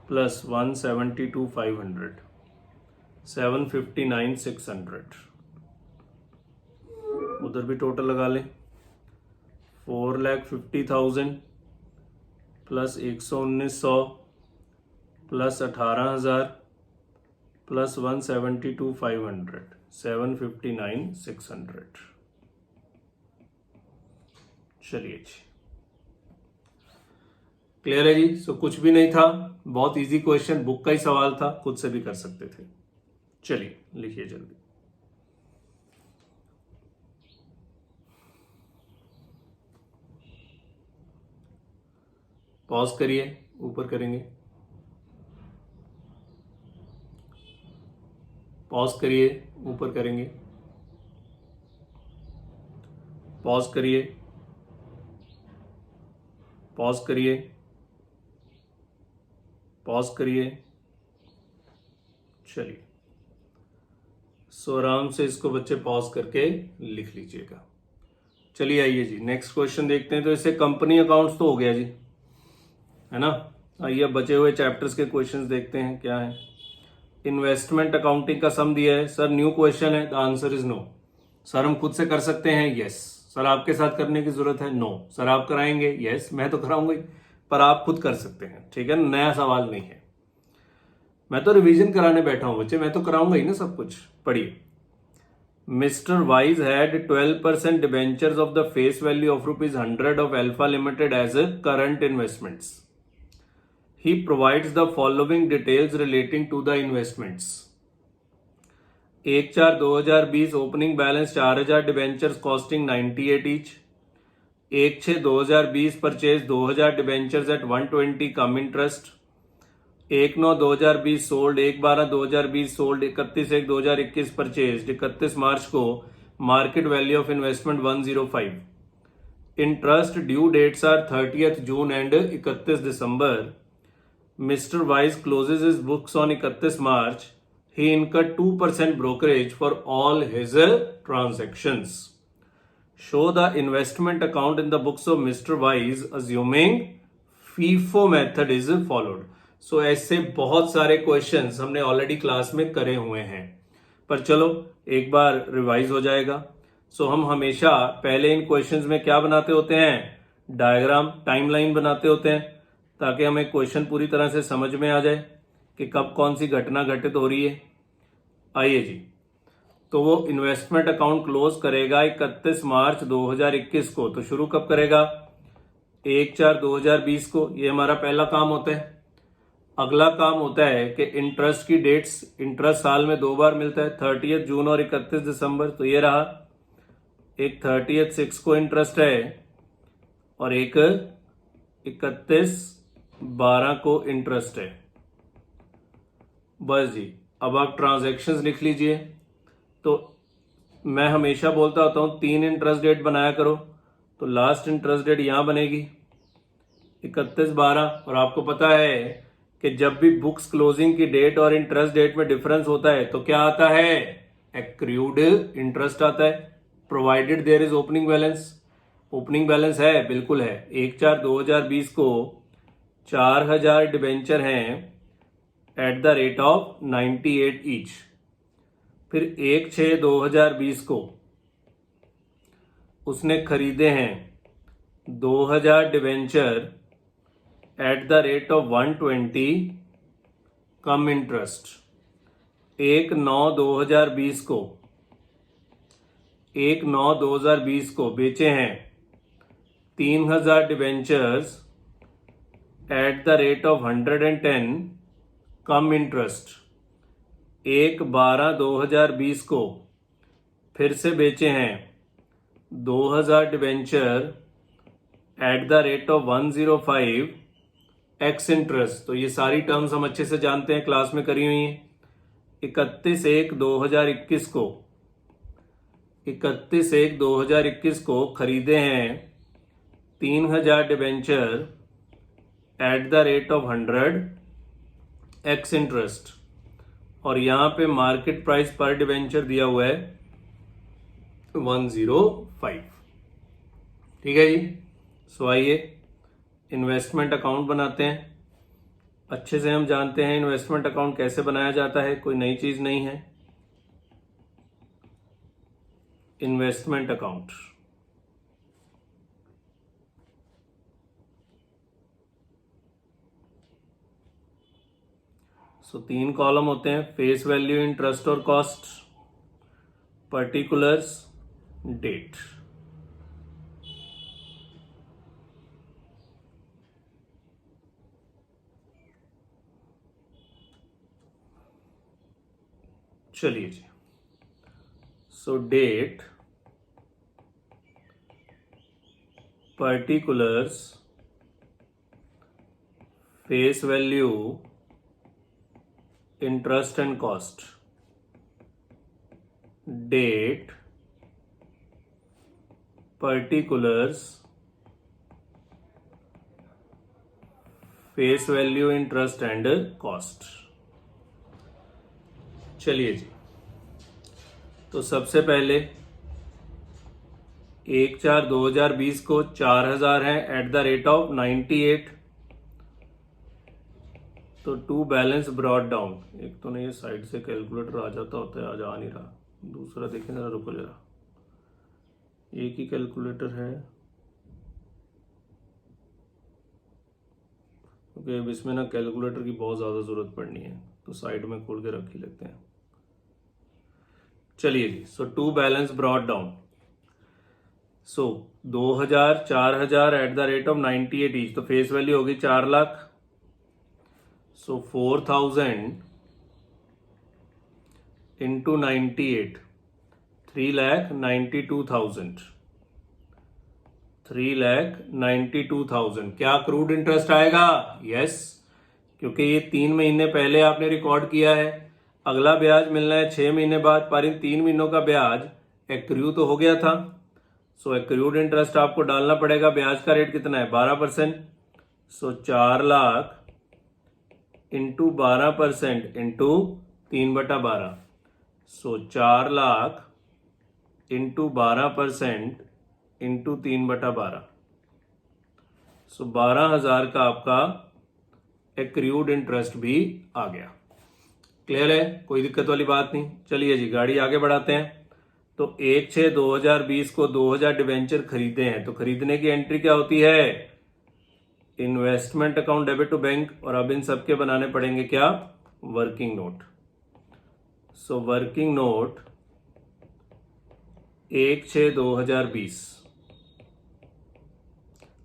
प्लस 172,500, 759,600। उधर भी टोटल लगा लें, 4,50,000 प्लस 119,100 प्लस 18,000 प्लस 172,500, 759,600। चलिए जी, क्लियर है जी। सो कुछ भी नहीं था, बहुत इजी क्वेश्चन, बुक का ही सवाल था, खुद से भी कर सकते थे। चलिए लिखिए जल्दी। पॉज करिए, ऊपर करेंगे, पॉज करिए, ऊपर करेंगे, पॉज करिए, पॉज करिए, पॉज करिए। चलिए, सो आराम से इसको बच्चे पॉज करके लिख लीजिएगा। चलिए आइए जी, नेक्स्ट क्वेश्चन देखते हैं। तो इससे कंपनी अकाउंट्स तो हो गया जी, है ना। आइए बचे हुए चैप्टर्स के क्वेश्चंस देखते हैं क्या है। इन्वेस्टमेंट अकाउंटिंग का सम दिया है सर, न्यू क्वेश्चन है, the answer is no. Sir हम खुद से कर सकते हैं, यस। सर आपके साथ करने की जरूरत है, नो। सर आप कराएंगे, यस मैं तो कराऊंगा ही, पर आप खुद कर सकते हैं, ठीक है, नया सवाल नहीं है। मैं तो रिवीजन कराने बैठा हूं बच्चे, मैं तो कराऊंगा ही ना सब कुछ। पढ़िए, Mr. Wise had 12% debentures of the face value of ₹100 of Alpha Limited as a current investments. He provides the following details relating to the investments. 1/4/2020 opening balance 4,000 debentures costing 98 each. 1/6/2020 purchase 2,000 debentures at 120 come interest. 1/9/2020 सोल्ड, 1/12/2020 सोल्ड, 31/1/2021 purchase, 31 March को market value of investment 105। Interest due dates are 30th June and 31 December. Mister Wise closes his books on 31 March. He incurred 2% brokerage for all his transactions. Show the investment account in the books of mister Wise assuming FIFO method is followed. So ऐसे बहुत सारे questions हमने already class में करे हुए हैं, पर चलो एक बार रिवाइज हो जाएगा। सो हम हमेशा पहले इन क्वेश्चंस में क्या बनाते होते हैं, डायग्राम, टाइमलाइन बनाते होते हैं, ताकि हमें क्वेश्चन पूरी तरह से समझ में आ जाए कि कब कौन सी घटना घटित हो रही है। आइए जी, तो वो इन्वेस्टमेंट अकाउंट क्लोज करेगा 31 मार्च 2021 को। तो शुरू कब करेगा, 1/4/2020 को। ये हमारा पहला काम होता है। अगला काम होता है कि इंटरेस्ट की डेट्स, इंटरेस्ट साल में 2 बार मिलता है, 30th जून और 31 दिसंबर। तो ये रहा एक 30/6 को इंटरेस्ट है और एक 31/12 को इंटरेस्ट है। बस जी, अब आप ट्रांजैक्शंस लिख लीजिए। तो मैं हमेशा बोलता होता हूँ 3 इंटरेस्ट डेट बनाया करो, तो लास्ट इंटरेस्ट डेट यहाँ बनेगी 31/12। और आपको पता है कि जब भी बुक्स क्लोजिंग की डेट और इंटरेस्ट डेट में डिफरेंस होता है तो क्या आता है, एक्रूड इंटरेस्ट आता है, provided there is opening balance. Opening balance है, बिल्कुल है। 1/4/2020 को 4000 डिबेंचर हैं at the rate of 98 each. फिर 1/6/2020 को उसने खरीदे हैं 2000 debenture at the rate of 120 cum interest. 1/9/2020 को 1/9/2020 को बेचे हैं 3000 debentures at the rate of 110 cum interest. 1/12/2020 को फिर से बेचे हैं 2000 debenture at the rate of 105 ex interest. तो ये सारी टर्म्स हम अच्छे से जानते हैं, क्लास में करी हुई हैं। 31/1/2021 को 31/1/2021 को खरीदे हैं 3000 debenture at the rate of 100 x interest. और यहां पे मार्केट प्राइस पर डिबेंचर दिया हुआ है 105। ठीक है जी। सो आइए इन्वेस्टमेंट अकाउंट बनाते हैं। अच्छे से हम जानते हैं इन्वेस्टमेंट अकाउंट कैसे बनाया जाता है, कोई नई चीज नहीं है। इन्वेस्टमेंट अकाउंट सो 3 कॉलम होते हैं, फेस वैल्यू, इंटरेस्ट और कॉस्ट, पर्टिकुलर्स, डेट। चलिए जी। So date, particulars, face value, interest and cost. Date, particulars, face value, interest and cost. चलिए जी। तो सबसे पहले 1/4/2020 को 4000 है एट द रेट ऑफ 98। तो टू बैलेंस ब्रॉट डाउन, एक तो नहीं, ये साइड से कैलकुलेटर आ जाता होता है, आज आ नहीं रहा। दूसरा देखें जरा, रुको जरा, एक ही कैलकुलेटर है क्योंकि अब इसमें ना कैलकुलेटर की बहुत ज़्यादा ज़रूरत पड़नी है, तो साइड में खोल के रख ही लेते हैं। चलिए जी। So to balance brought down. So 2000 4000 at the rate of 98 each, तो फेस वैल्यू होगी 4 लाख। सो 4000 इंटू 98, 3,92,000। 3,92,000 क्या क्रूड इंटरेस्ट आएगा? यस, क्योंकि ये 3 महीने पहले आपने रिकॉर्ड किया है। अगला ब्याज मिलना है 6 महीने बाद, पर इन 3 महीनों का ब्याज एक्रू तो हो गया था। सो एक्रूड इंटरेस्ट आपको डालना पड़ेगा। ब्याज का रेट कितना है? 12%। सो 4 लाख इंटू 12% इंटू 3/12। सो 4 लाख इंटू 12% इंटू 3/12। सो 12,000 का आपका एक्रूड इंटरेस्ट भी आ गया। क्लियर है? कोई दिक्कत वाली बात नहीं। चलिए जी, गाड़ी आगे बढ़ाते हैं। तो 1/6/2020 को 2000 डिबेंचर खरीदे हैं, तो खरीदने की एंट्री क्या होती है? Investment account debit to bank. और अब इन सबके बनाने पड़ेंगे क्या? Working note. So working note 1/6/2020।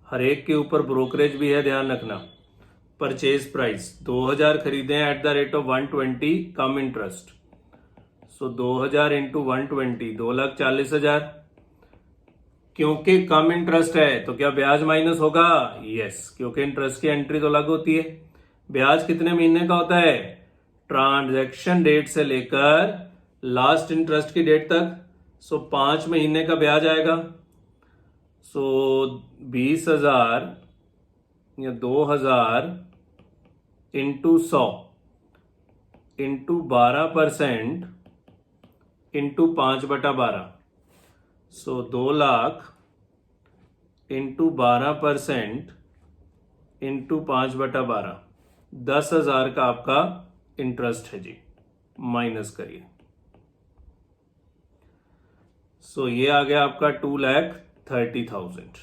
हर एक के ऊपर ब्रोकरेज भी है, ध्यान रखना। परचेज प्राइस 2000 खरीदे हैं at the rate of 120 cum interest. So 2000 into 120, 2,40,000। क्योंकि कम इंटरेस्ट है तो क्या ब्याज माइनस होगा? यस, क्योंकि इंटरेस्ट की एंट्री तो अलग होती है। ब्याज कितने महीने का होता है? ट्रांजैक्शन डेट से लेकर लास्ट इंटरेस्ट की डेट तक। सो 5 महीने का ब्याज आएगा। सो 20,000 या 2,000 इंटू 100 इंटू 12% इंटू 5/12। सो 2 लाख इंटू 12% इंटू 5/12, 10,000 का आपका इंटरेस्ट है जी। माइनस करिए। सो ये आ गया आपका 2,30,000।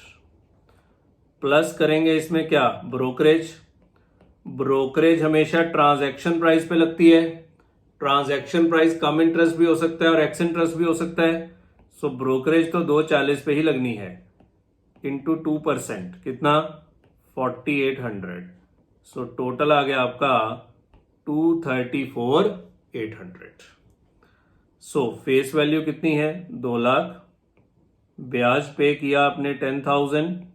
प्लस करेंगे इसमें क्या? ब्रोकरेज। ब्रोकरेज हमेशा ट्रांजैक्शन प्राइस पे लगती है। ट्रांजैक्शन प्राइस कम इंटरेस्ट भी हो सकता है और एक्स इंटरेस्ट भी हो सकता है। सो ब्रोकरेज तो 240 पे ही लगनी है, इंटू 2%। कितना? 4800। सो टोटल आ गया आपका 234,800। सो फेस वैल्यू कितनी है? 2 लाख। ब्याज पे किया आपने 10,000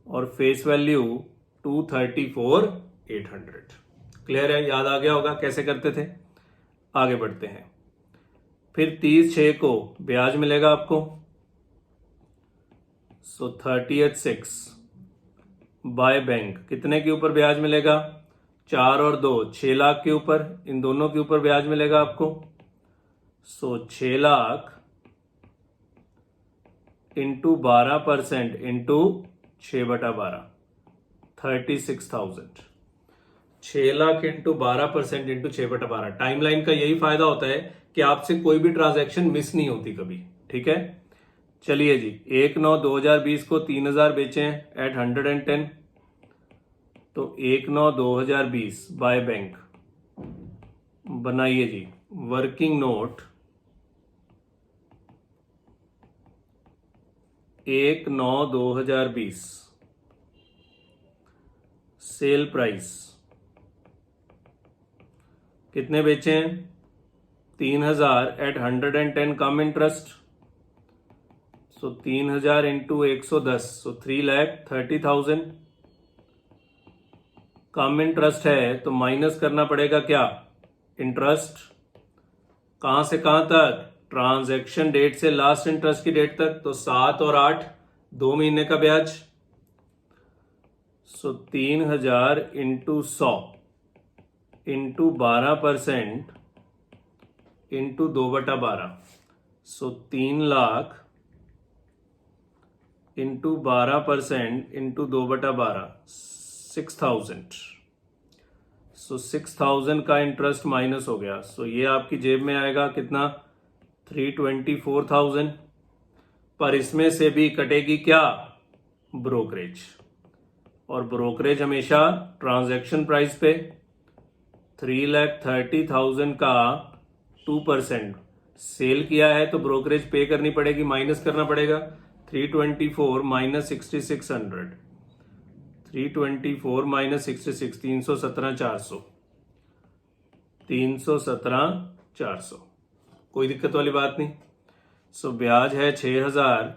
और फेस वैल्यू 234,800। क्लियर है? याद आ गया होगा कैसे करते थे। आगे बढ़ते हैं। फिर 30/6 को ब्याज मिलेगा आपको। सो 30/6 बाय बैंक कितने के ऊपर ब्याज मिलेगा? 4 और 2 6 लाख के ऊपर। इन दोनों के ऊपर ब्याज मिलेगा आपको। सो 6 lakh into 12% into 6/12, 36,000। 6 lakh into 12% into 6/12। Timeline का यही फायदा होता है कि आपसे कोई भी ट्रांजैक्शन मिस नहीं होती कभी। ठीक है, चलिए जी। 1/9/2020 को 3,000 बेचे हैं एट 110। तो 1/9/2020 बाय बैंक बनाइए जी। वर्किंग नोट 1/9/2020 सेल प्राइस कितने बेचे हैं? 3,000 एट 110 कम इंटरेस्ट। सो 3,000 इंटू 110, सो 3,30,000। कम इंटरेस्ट है तो माइनस करना पड़ेगा क्या? इंटरेस्ट। कहां से कहां तक? ट्रांजैक्शन डेट से लास्ट इंटरेस्ट की डेट तक। तो 7 और 8 2 महीने का ब्याज। सो 3,000 इंटू 100 इंटू 12% इंटू 2/12। सो 3 लाख इंटू 12% इंटू 2/12, 6,000। सो 6,000 का इंटरेस्ट माइनस हो गया। सो ये आपकी जेब में आएगा कितना? 324,000। पर इसमें से भी कटेगी क्या? ब्रोकरेज। और ब्रोकरेज हमेशा ट्रांजैक्शन प्राइस पे। 3,30,000 का 2% सेल किया है तो ब्रोकरेज पे करनी पड़ेगी, माइनस करना पड़ेगा। 324 माइनस 6,600, 324 माइनस 66, 317,400, 317,400। कोई दिक्कत वाली बात नहीं। सो ब्याज है 6,000,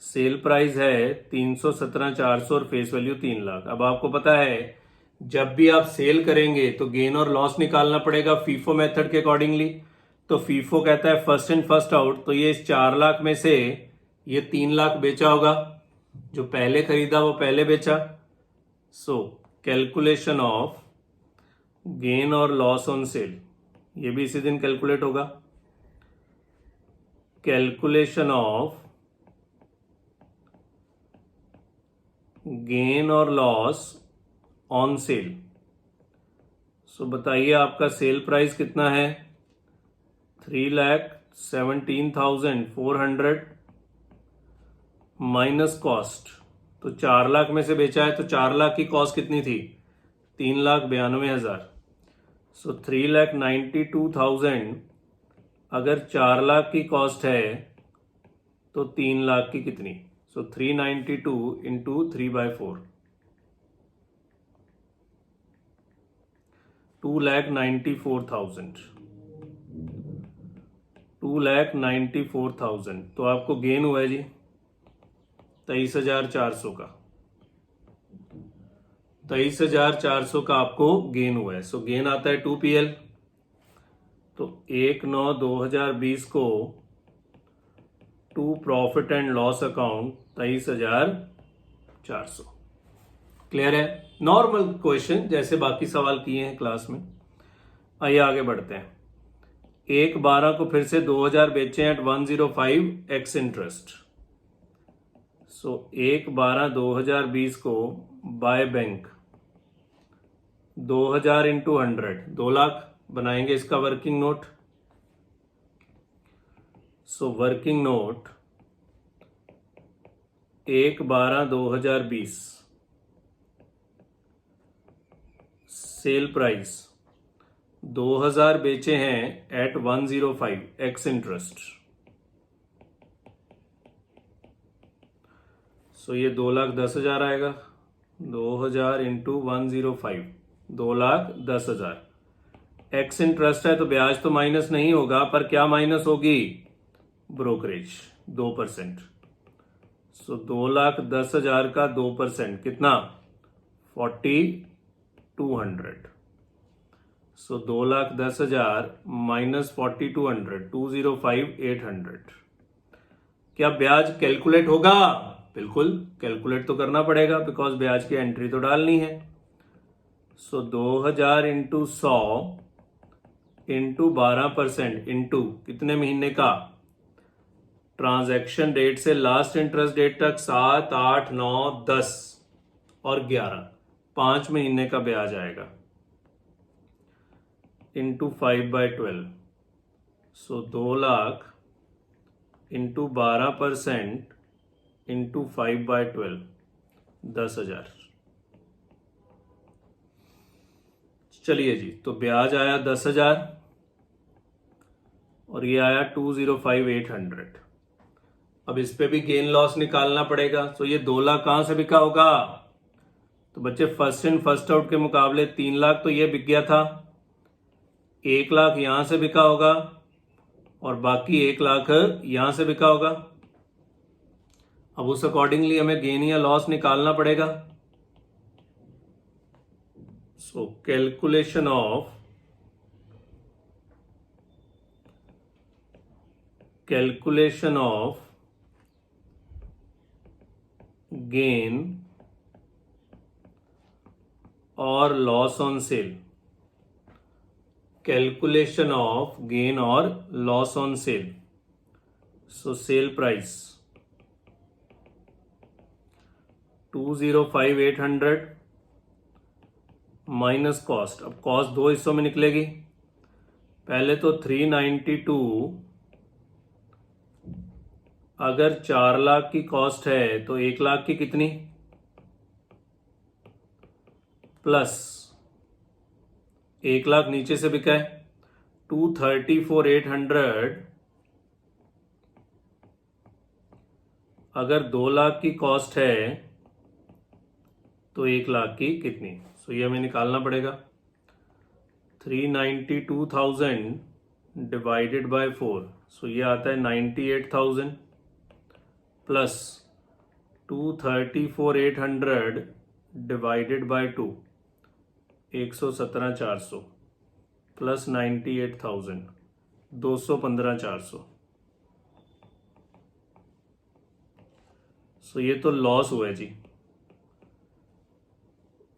सेल प्राइस है 317,400 और फेस वैल्यू 3 लाख। अब आपको पता है जब भी आप सेल करेंगे तो गेन और लॉस निकालना पड़ेगा फीफो मेथड के अकॉर्डिंगली। तो फीफो कहता है फर्स्ट इन फर्स्ट आउट। तो ये इस 4 लाख में से ये 3 लाख बेचा होगा, जो पहले खरीदा वो पहले बेचा। सो कैलकुलेशन ऑफ गेन और लॉस ऑन सेल ये भी इसी दिन कैलकुलेट होगा। कैलकुलेशन ऑफ गेन और लॉस ऑन सेल। सो बताइए आपका सेल प्राइस कितना है? 3,17,400 माइनस कॉस्ट। तो 4 लाख में से बेचा है तो 4 लाख की कॉस्ट कितनी थी? 3,92,000। सो 3,92,000 अगर 4 लाख की कॉस्ट है तो 3 लाख की कितनी? सो 392 इंटू 3/4, 2,94,000। 2,94,000, तो आपको गेन हुआ है जी 23,400 का, 23,400 का आपको गेन हुआ है। सो गेन आता है 2PL। तो 1/9/2020 को to profit and loss account 23,400। Clear है? नॉर्मल क्वेश्चन जैसे बाकी सवाल किए हैं क्लास में। आइए आगे बढ़ते हैं। 1/12 को फिर से 2,000 बेचे एट 105 एक्स इंटरेस्ट। सो 1/12/2020 को बाय बैंक 2,000 इंटू 100, 2 लाख बनाएंगे इसका working note. So working note 1/12/2020 sale price 2,000 बेचे हैं एट 105 एक्स इंटरेस्ट। सो ये 2,10,000 आएगा। 2,000 इंटू 105, 2,10,000। एक्स इंटरेस्ट है तो ब्याज तो माइनस नहीं होगा, पर क्या माइनस होगी? ब्रोकरेज 2%। सो 2,10,000 का 2% कितना? 4,200। सो 2,10,000 माइनस 4,200, 205,800। क्या ब्याज कैलकुलेट होगा? बिल्कुल कैलकुलेट तो करना पड़ेगा, बिकॉज ब्याज की एंट्री तो डालनी है। सो 2,000 इंटू 100 इंटू 12% इंटू कितने महीने का? ट्रांजैक्शन डेट से लास्ट इंटरेस्ट डेट तक 7, 8, 9, 10 और 11, 5 महीने का ब्याज आएगा इंटू 5/12। सो 2 लाख इंटू 12% इंटू 5/12, 10,000। चलिए जी, तो ब्याज आया 10,000 और ये आया 205,800। अब इस पे भी गेन लॉस निकालना पड़ेगा। तो ये 2 लाख कहां से बिका होगा? तो बच्चे फर्स्ट इन फर्स्ट आउट के मुकाबले 3 लाख तो ये बिक गया था, 1 लाख यहां से बिका होगा और बाकी 1 लाख यहां से बिका होगा। अब उस अकॉर्डिंगली हमें गेन या लॉस निकालना पड़ेगा। सो कैलकुलेशन ऑफ गेन और loss on sale. Calculation of gain और loss on sale. So sale price 205,800 minus cost. अब कॉस्ट 2 हिस्सों में निकलेगी। पहले तो 392, अगर 4 लाख की कॉस्ट है तो 1 लाख की कितनी? प्लस 1 लाख नीचे से बिका है 234,800। अगर 2 लाख की कॉस्ट है तो 1 लाख की कितनी? सो ये हमें निकालना पड़ेगा। 392,000 डिवाइडेड बाय 4, सो ये आता है 98,000 प्लस 234,800 डिवाइडेड बाय 2, 117,400 प्लस 98,000, 215,400। सो ये तो लॉस हुआ है जी,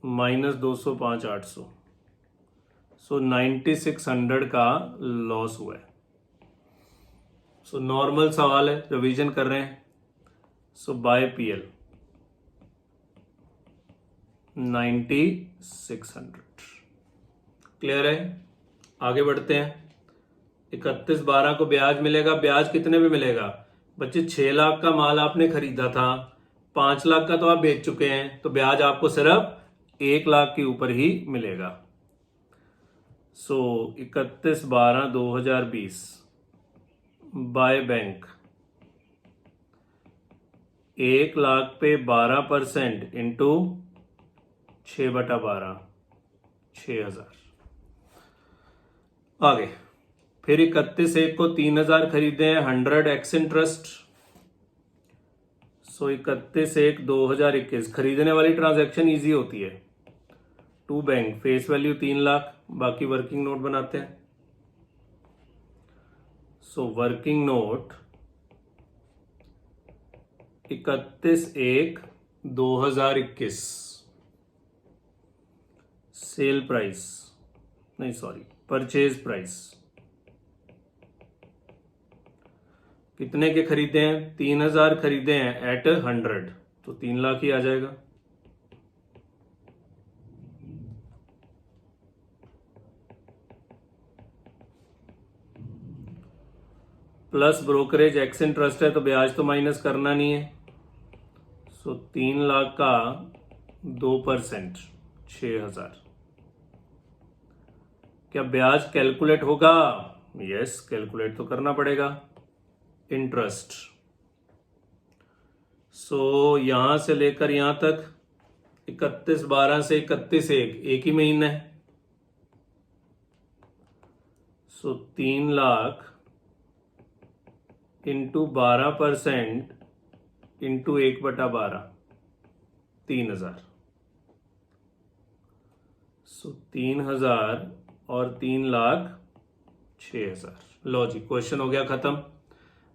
माइनस 205,800। सो 9600 का लॉस हुआ है। सो नॉर्मल सवाल है, रिवीजन कर रहे हैं। सो बाय PL 9600। क्लियर है? आगे बढ़ते हैं। 31/12 को ब्याज मिलेगा। ब्याज कितने में मिलेगा बच्चे? 6 लाख का माल आपने खरीदा था, 5 लाख का तो आप बेच चुके हैं, तो ब्याज आपको सिर्फ 1 लाख के ऊपर ही मिलेगा। सो 31/12/2020 बाय बैंक 1 लाख पे 12% इंटू 6/12, 6,000। आगे फिर 31/1 को 3000 खरीदे हैं 100 एक्स इंटरेस्ट। सो 31/1/2021 खरीदने वाली ट्रांजैक्शन इजी होती है। To bank, face value 3 lakh, बाकी वर्किंग नोट बनाते हैं। So working note 31/1/2021 sale price, नहीं सॉरी, परचेज प्राइस कितने के खरीदे हैं? 3000 खरीदे हैं एट 100, तो 3 लाख ही आ जाएगा। प्लस ब्रोकरेज एक्स इंटरेस्ट है तो ब्याज तो माइनस करना नहीं है। सो 3 लाख का 2% 6000। क्या ब्याज कैलकुलेट होगा? यस, कैलकुलेट तो करना पड़ेगा। इंटरेस्ट, सो यहां से लेकर यहां तक 31/12 से 31/1 एक ही महीना है। सो 3 लाख इंटू 12% इंटू 1/12 3000। सो 3000 और 3 लाख 6000। लो जी, क्वेश्चन हो गया खत्म।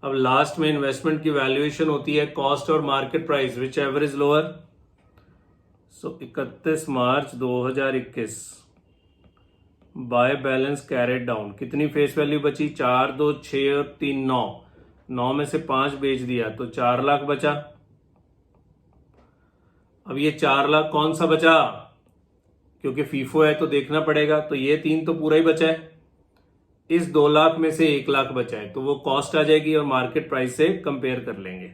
अब लास्ट में इन्वेस्टमेंट की वैल्यूएशन होती है कॉस्ट और market price which ever is lower. So 31 March 2021 bye balance carried down, कितनी फेस वैल्यू बची? 4, 2, 6 और 3 9। 9 में से 5 बेच दिया तो 4 लाख बचा। अब ये 4 लाख कौन सा बचा? क्योंकि फीफो है तो देखना पड़ेगा, तो ये 3 तो पूरा ही बचा है। इस 2 लाख में से 1 लाख बचा है तो वो कॉस्ट आ जाएगी और मार्केट प्राइस से कंपेयर कर लेंगे।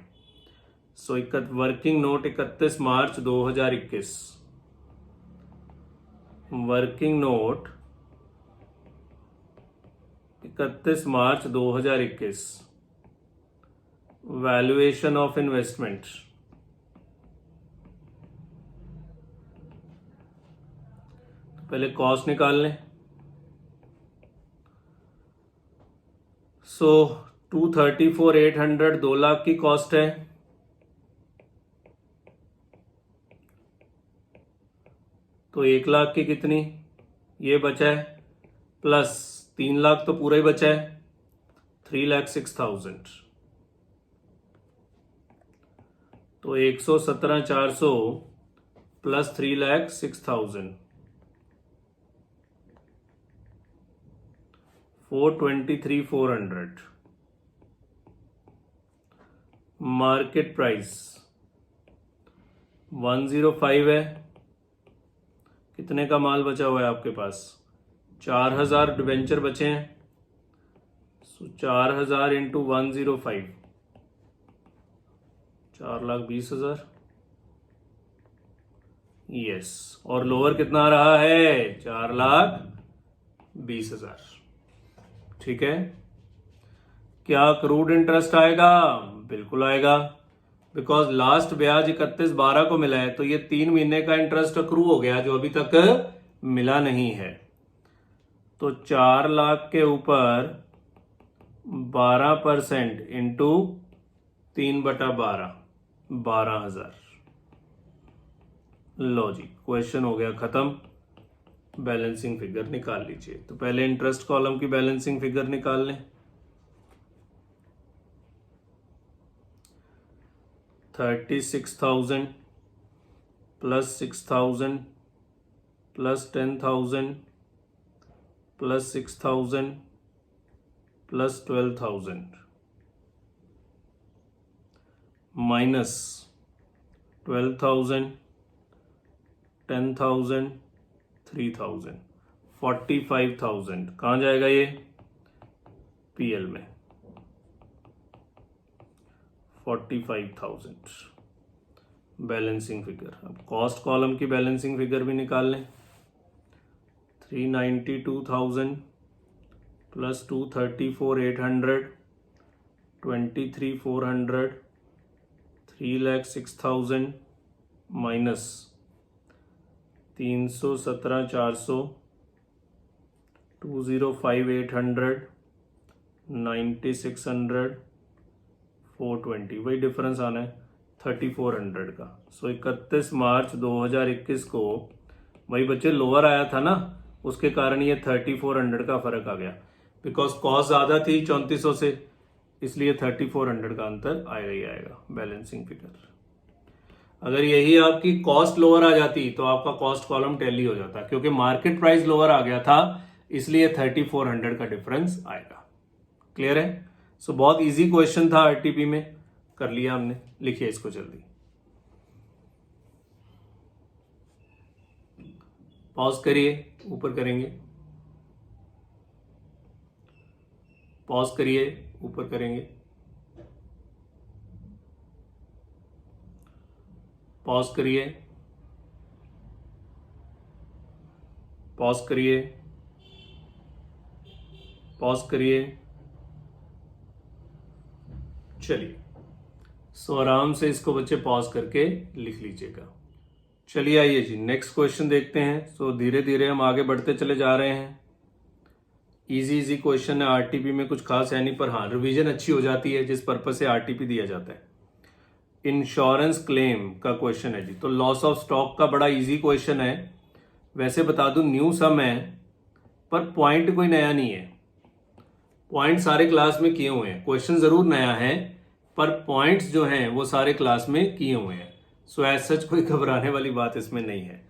सो working note 31 March 2021, working note 31 March 2021, valuation of investment. पहले कॉस्ट निकाल लें। सो 234,800 2 लाख की कॉस्ट है। तो 1 लाख की कितनी? ये बचा है, प्लस 3 लाख तो पूरा ही बचा है 3,06,000। तो 117,400 प्लस 3,06,000 423,400। मार्केट प्राइस 105 है। कितने का माल बचा हुआ है आपके पास? 4,000 डिबेंचर बचे हैं। सो 4,000 इंटू 105 4,20,000। यस, और लोअर कितना आ रहा है? 4,20,000। ठीक है। क्या क्रूड इंटरेस्ट आएगा? बिल्कुल आएगा, बिकॉज लास्ट ब्याज 31/12 को मिला है तो ये 3 महीने का इंटरेस्ट अक्रू हो गया जो अभी तक मिला नहीं है। तो 4 लाख के ऊपर 12% इंटू 3/12 12,000। लो जी, क्वेश्चन हो गया खत्म। बैलेंसिंग फिगर निकाल लीजिए। तो पहले इंटरेस्ट कॉलम की बैलेंसिंग फिगर निकाल लें। 36,000 plus 6,000 plus 10,000 plus 6,000 plus 12,000 minus 12,000 10,000 3,000 45,000। कहाँ जाएगा ये? पीएल में 45,000 बैलेंसिंग फिगर। अब कॉस्ट कॉलम की बैलेंसिंग फिगर भी निकाल लें। 392,000 प्लस 234,800 23,400 3,06,000 माइनस 317,400 205,800 9600, 420, वही डिफरेंस आना है 3400 का। सो 31 मार्च 2021 को वही बच्चे लोअर आया था ना, उसके कारण ये 3400 का फर्क आ गया, बिकॉज कॉस्ट ज्यादा थी 3400 से, इसलिए 3400 का अंतर आएगा ही आएगा बैलेंसिंग फिगर। अगर यही आपकी कॉस्ट लोअर आ जाती तो आपका कॉस्ट कॉलम टैली हो जाता, क्योंकि मार्केट प्राइस लोअर आ गया था, इसलिए 3400 का डिफरेंस आएगा। क्लियर है? सो बहुत इजी क्वेश्चन था, आरटीपी में कर लिया हमने। लिखिए इसको जल्दी, पॉज करिए, ऊपर करेंगे, पॉज करिए, ऊपर करेंगे, पॉज करिए, पॉज करिए, पॉज करिए। चलिए, सो आराम से इसको बच्चे पॉज करके लिख लीजिएगा। चलिए आइए जी नेक्स्ट क्वेश्चन देखते हैं। सो धीरे धीरे हम आगे बढ़ते चले जा रहे हैं। इजी इजी क्वेश्चन है, आरटीपी में कुछ खास है नहीं, पर हाँ रिवीजन अच्छी हो जाती है जिस पर्पज से आरटीपी दिया जाता है। इंश्योरेंस क्लेम का क्वेश्चन है जी। तो लॉस ऑफ स्टॉक का बड़ा इजी क्वेश्चन है। वैसे बता दूं न्यू सम है, पर पॉइंट कोई नया नहीं है। पॉइंट सारे क्लास में किए हुए हैं, क्वेश्चन जरूर नया है, पर पॉइंट्स जो हैं वो सारे क्लास में किए हुए हैं। सो एज सच कोई घबराने वाली बात इसमें नहीं है।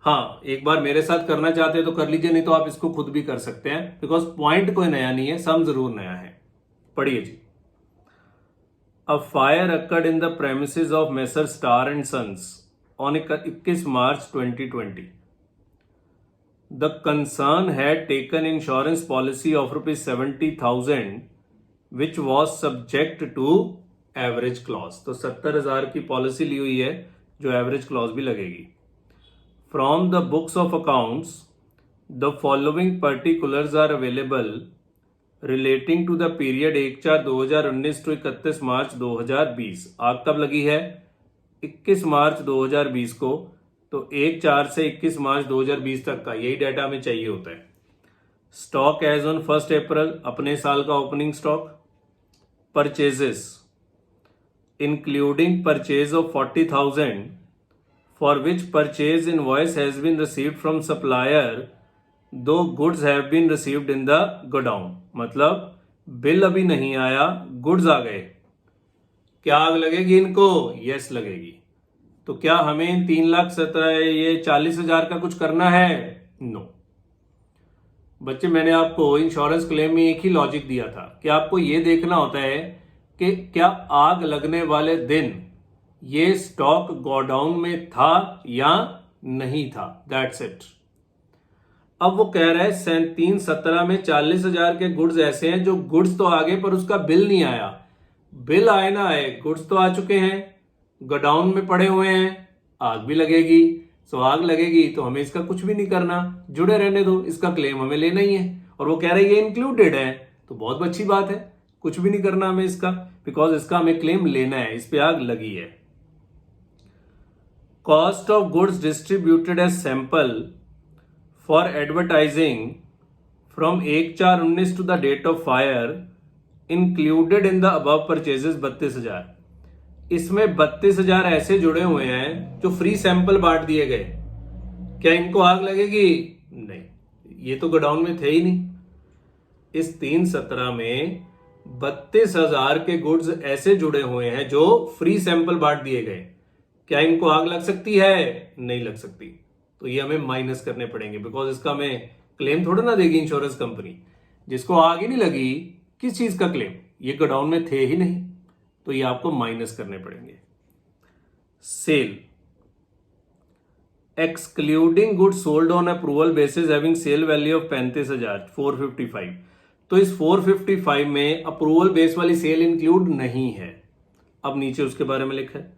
हाँ, एक बार मेरे साथ करना चाहते हैं तो कर लीजिए, नहीं तो आप इसको खुद भी कर सकते हैं, बिकॉज पॉइंट कोई नया नहीं है, सम जरूर नया है। पढ़िए जी। A fire occurred in the premises of messer Star and Sons on 21 March 2020. The concern had taken insurance policy of ₹70,000 which was subject to average clause. तो 70,000 की पॉलिसी ली हुई है जो एवरेज क्लॉज भी लगेगी। From the books of accounts, the following particulars are available relating to the period 1/4/2019 to 31 मार्च 2020. आग कब लगी है? 21 मार्च 2020 को। तो 1/4 से 21 मार्च 2020 तक का यही डाटा हमें चाहिए होता है। स्टॉक एज ऑन 1 अप्रैल, अपने साल का opening stock. Purchases including purchase of 40,000 for which purchase invoice has been received from supplier दो goods have been received in the godown. मतलब बिल अभी नहीं आया, गुड्स आ गए। क्या आग लगेगी इनको? यस लगेगी। तो क्या हमें 3,17,000 ये 40,000 का कुछ करना है? नो। बच्चे मैंने आपको इंश्योरेंस क्लेम में एक ही लॉजिक दिया था कि आपको ये देखना होता है कि क्या आग लगने वाले दिन ये स्टॉक गोडाउन में था या नहीं था। That's it. अब वो कह रहा है 3/17 में 40,000 के गुड्स ऐसे हैं जो गुड्स तो आ गए पर उसका बिल नहीं आया। बिल आए ना आए, गुड्स तो आ चुके हैं, गोडाउन में पड़े हुए हैं, आग भी लगेगी। सो आग लगेगी तो हमें इसका कुछ भी नहीं करना, जुड़े रहने दो, इसका क्लेम हमें लेना ही है। और वो कह रहे हैं ये इंक्लूडेड है, तो बहुत अच्छी बात है, कुछ भी नहीं करना हमें इसका, बिकॉज इसका हमें क्लेम लेना है, इस पे आग लगी है। Cost of goods distributed as sample for advertising from 1/4/19 to the date of fire included in the above purchases 32,000। इसमें 32,000 ऐसे जुड़े हुए हैं जो फ्री सैंपल बांट दिए गए। क्या इनको आग लगेगी? नहीं, ये तो गोडाउन में थे ही नहीं। इस 3/17 में 32,000 के गुड्स ऐसे जुड़े हुए हैं जो फ्री सैंपल बांट दिए गए। क्या इनको आग लग सकती है? नहीं लग सकती। तो ये हमें माइनस करने पड़ेंगे, बिकॉज इसका हमें क्लेम थोड़ा ना देगी इंश्योरेंस कंपनी। जिसको आग ही नहीं लगी, किस चीज का क्लेम? ये गोडाउन में थे ही नहीं, तो ये आपको माइनस करने पड़ेंगे। Sale excluding goods sold on approval basis having sale value of 35,000 455। तो इस 455 में अप्रूवल बेस वाली सेल इंक्लूड नहीं है। अब नीचे उसके बारे में लिखा है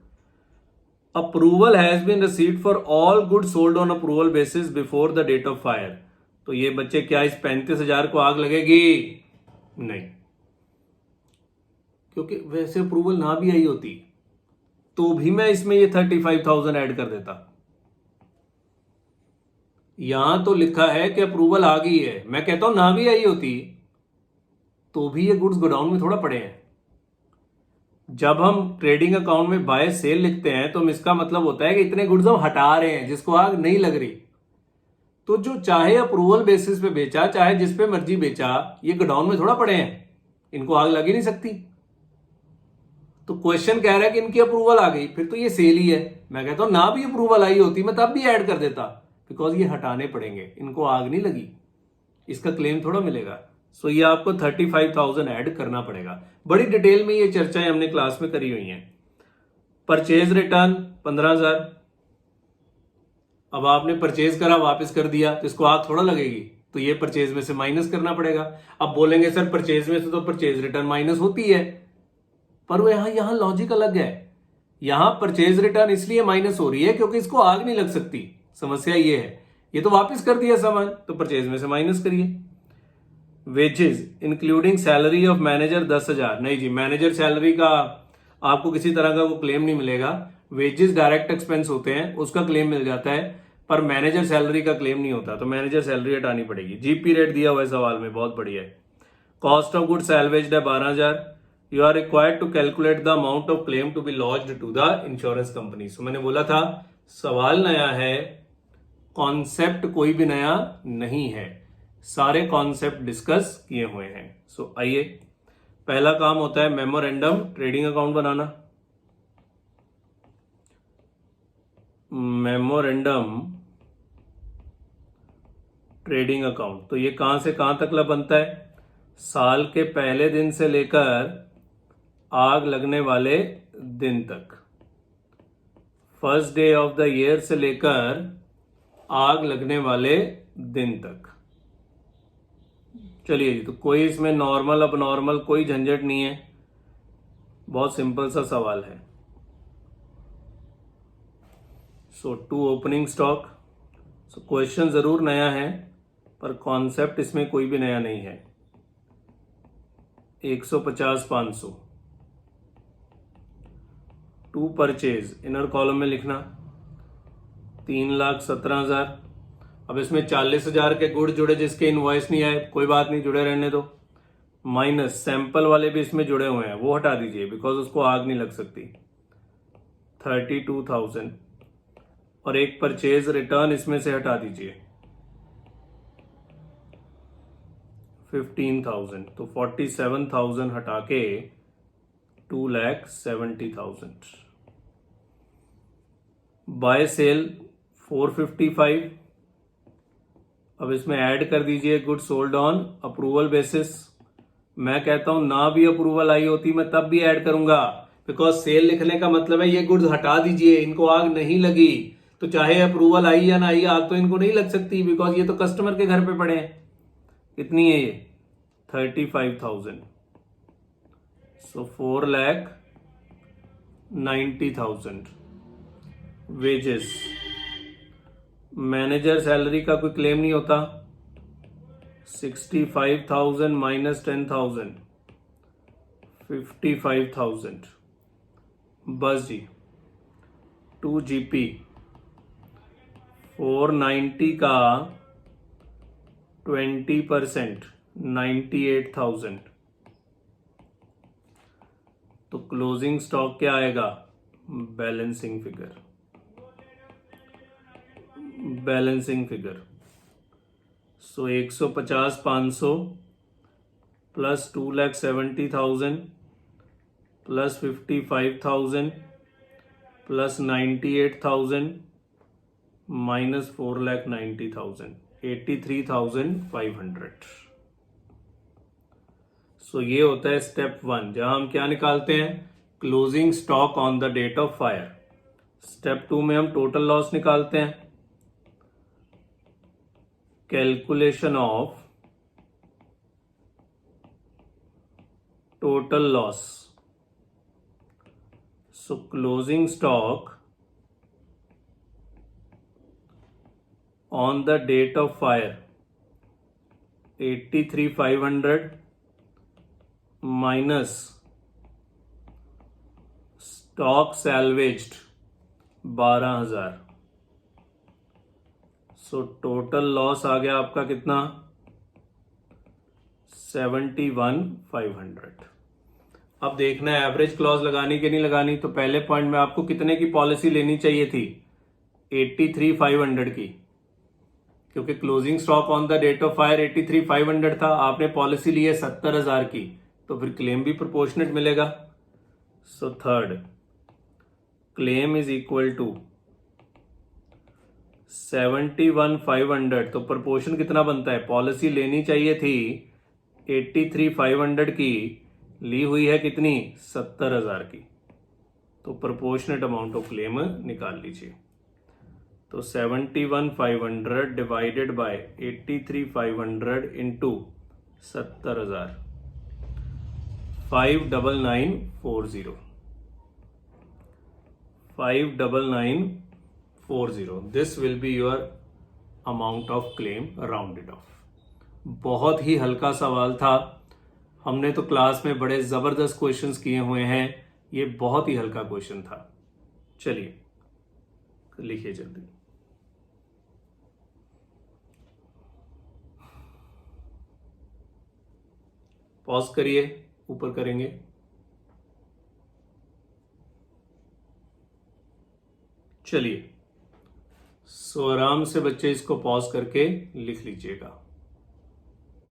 approval has been received for all goods sold on approval basis before the date of fire. तो ये बच्चे क्या इस 35,000 को आग लगेगी? नहीं, क्योंकि वैसे अप्रूवल ना भी आई होती तो भी मैं इसमें ये 35,000 ऐड कर देता। यहां तो लिखा है कि अप्रूवल आ गई है, मैं कहता हूं ना भी आई होती तो भी ये गुड्स गोडाउन में थोड़ा पड़े हैं। जब हम ट्रेडिंग अकाउंट में बाय सेल लिखते हैं तो इसका मतलब होता है कि इतने गुड्स हम हटा रहे हैं जिसको आग नहीं लग रही। तो जो चाहे अप्रूवल बेसिस पे बेचा, चाहे जिस पे मर्जी बेचा, ये गोडाउन में थोड़ा पड़े हैं, इनको आग लग ही नहीं सकती। तो क्वेश्चन कह रहा है कि इनकी अप्रूवल आ गई, फिर तो ये सेल ही है। मैं कहता हूं ना भी अप्रूवल आई होती मैं तब भी ऐड कर देता, बिकॉज ये हटाने पड़ेंगे, इनको आग नहीं लगी, इसका क्लेम थोड़ा मिलेगा। सो ये आपको 35,000 ऐड करना पड़ेगा। बड़ी डिटेल में ये चर्चाएं हमने क्लास में करी हुई हैं। परचेज रिटर्न 15,000, अब आपने परचेज करा, वापस कर दिया, तो इसको आग थोड़ा लगेगी, तो ये परचेज में से माइनस करना पड़ेगा। अब बोलेंगे सर परचेज में से तो परचेज रिटर्न माइनस होती है, पर वो यहां लॉजिक अलग है। यहां परचेज रिटर्न इसलिए माइनस हो रही है क्योंकि इसको आग नहीं लग सकती। समस्या ये है, ये तो वापस कर दिया सामान, तो परचेज में से माइनस करिए। Wages including salary of manager 10,000, नहीं जी, मैनेजर सैलरी का आपको किसी तरह का वो क्लेम नहीं मिलेगा। वेजेस डायरेक्ट एक्सपेंस होते हैं, उसका क्लेम मिल जाता है, पर मैनेजर सैलरी का क्लेम नहीं होता, तो मैनेजर सैलरी हटानी पड़ेगी। जीपी रेट दिया हुआ है सवाल में, बहुत बढ़िया है। कॉस्ट ऑफ गुड सैलवेज्ड है 12,000। You are required to calculate the amount of claim to be lodged to the insurance company. So मैंने बोला था सवाल नया है, कॉन्सेप्ट कोई भी नया नहीं है, सारे कॉन्सेप्ट डिस्कस किए हुए हैं। सो आइए, पहला काम होता है मेमोरेंडम ट्रेडिंग अकाउंट बनाना। मेमोरेंडम ट्रेडिंग अकाउंट, तो ये कहां से कहां तक बनता है? साल के पहले दिन से लेकर आग लगने वाले दिन तक, first day of the year से लेकर आग लगने वाले दिन तक। चलिए जी, तो कोई इसमें नॉर्मल अब नॉर्मल कोई झंझट नहीं है, बहुत सिंपल सा सवाल है। So to opening stock, so question जरूर नया है पर कॉन्सेप्ट इसमें कोई भी नया नहीं है। 150 500 टू परचेज, इनर कॉलम में लिखना 3,17,000। अब इसमें 40,000 के गुड जुड़े जिसके इनवॉइस नहीं आए, कोई बात नहीं, जुड़े रहने दो। माइनस सैंपल वाले भी इसमें जुड़े हुए हैं, वो हटा दीजिए बिकॉज उसको आग नहीं लग सकती, 32,000। और एक परचेज रिटर्न इसमें से हटा दीजिए 15,000, तो 47,000 हटा के 2,70,000। बाय सेल 455, अब इसमें ऐड कर दीजिए good sold on approval basis. मैं कहता हूं ना भी अप्रूवल आई होती मैं तब भी ऐड करूंगा, बिकॉज सेल लिखने का मतलब है ये गुड्स हटा दीजिए, इनको आग नहीं लगी, तो चाहे अप्रूवल आई या ना आई, आग तो इनको नहीं लग सकती बिकॉज ये तो कस्टमर के घर पे पड़े हैं। कितनी है ये? 35,000। सो 4,90,000। वेजेस, मैनेजर सैलरी का कोई क्लेम नहीं होता, 65,000 माइनस 10,000, 55,000। बस जी, 2 GP 490 का 20%, 98,000। तो क्लोजिंग स्टॉक क्या आएगा? Balancing figure, balancing figure. So 150 500 plus 2,70,000 plus 55,000 plus 98,000 minus 4,90,000, 83,500। So ये होता है स्टेप 1, जहां हम क्या निकालते हैं? Closing stock on the date of fire. Step 2 में हम टोटल लॉस निकालते हैं, calculation of total loss. So closing stock on the date of fire 83,500 minus stock salvaged 12,000। So total loss आ गया आपका कितना? 71,500। अब देखना है एवरेज क्लॉज लगानी कि नहीं लगानी। तो पहले पॉइंट में आपको कितने की पॉलिसी लेनी चाहिए थी? 83,500 की, क्योंकि closing stock on the date of fire 83,500 था। आपने पॉलिसी ली है 70,000 की, तो फिर क्लेम भी प्रोपोर्शनेट मिलेगा। So third, claim is equal to 71,500। तो प्रोपोर्शन कितना बनता है? पॉलिसी लेनी चाहिए थी 83,500 की, ली हुई है कितनी? 70,000 की। तो प्रोपोर्शनेट अमाउंट ऑफ क्लेम निकाल लीजिए। तो 71,500 divided by 83,500 into 70,000, 59940, 59940। This will be your amount of claim rounded off. बहुत ही हल्का सवाल था। हमने तो क्लास में बड़े जबरदस्त क्वेश्चंस किए हुए हैं, ये बहुत ही हल्का क्वेश्चन था। चलिए लिखिए जल्दी। पॉज करिए, ऊपर करेंगे। चलिए, सो आराम से बच्चे इसको पॉज करके लिख लीजिएगा।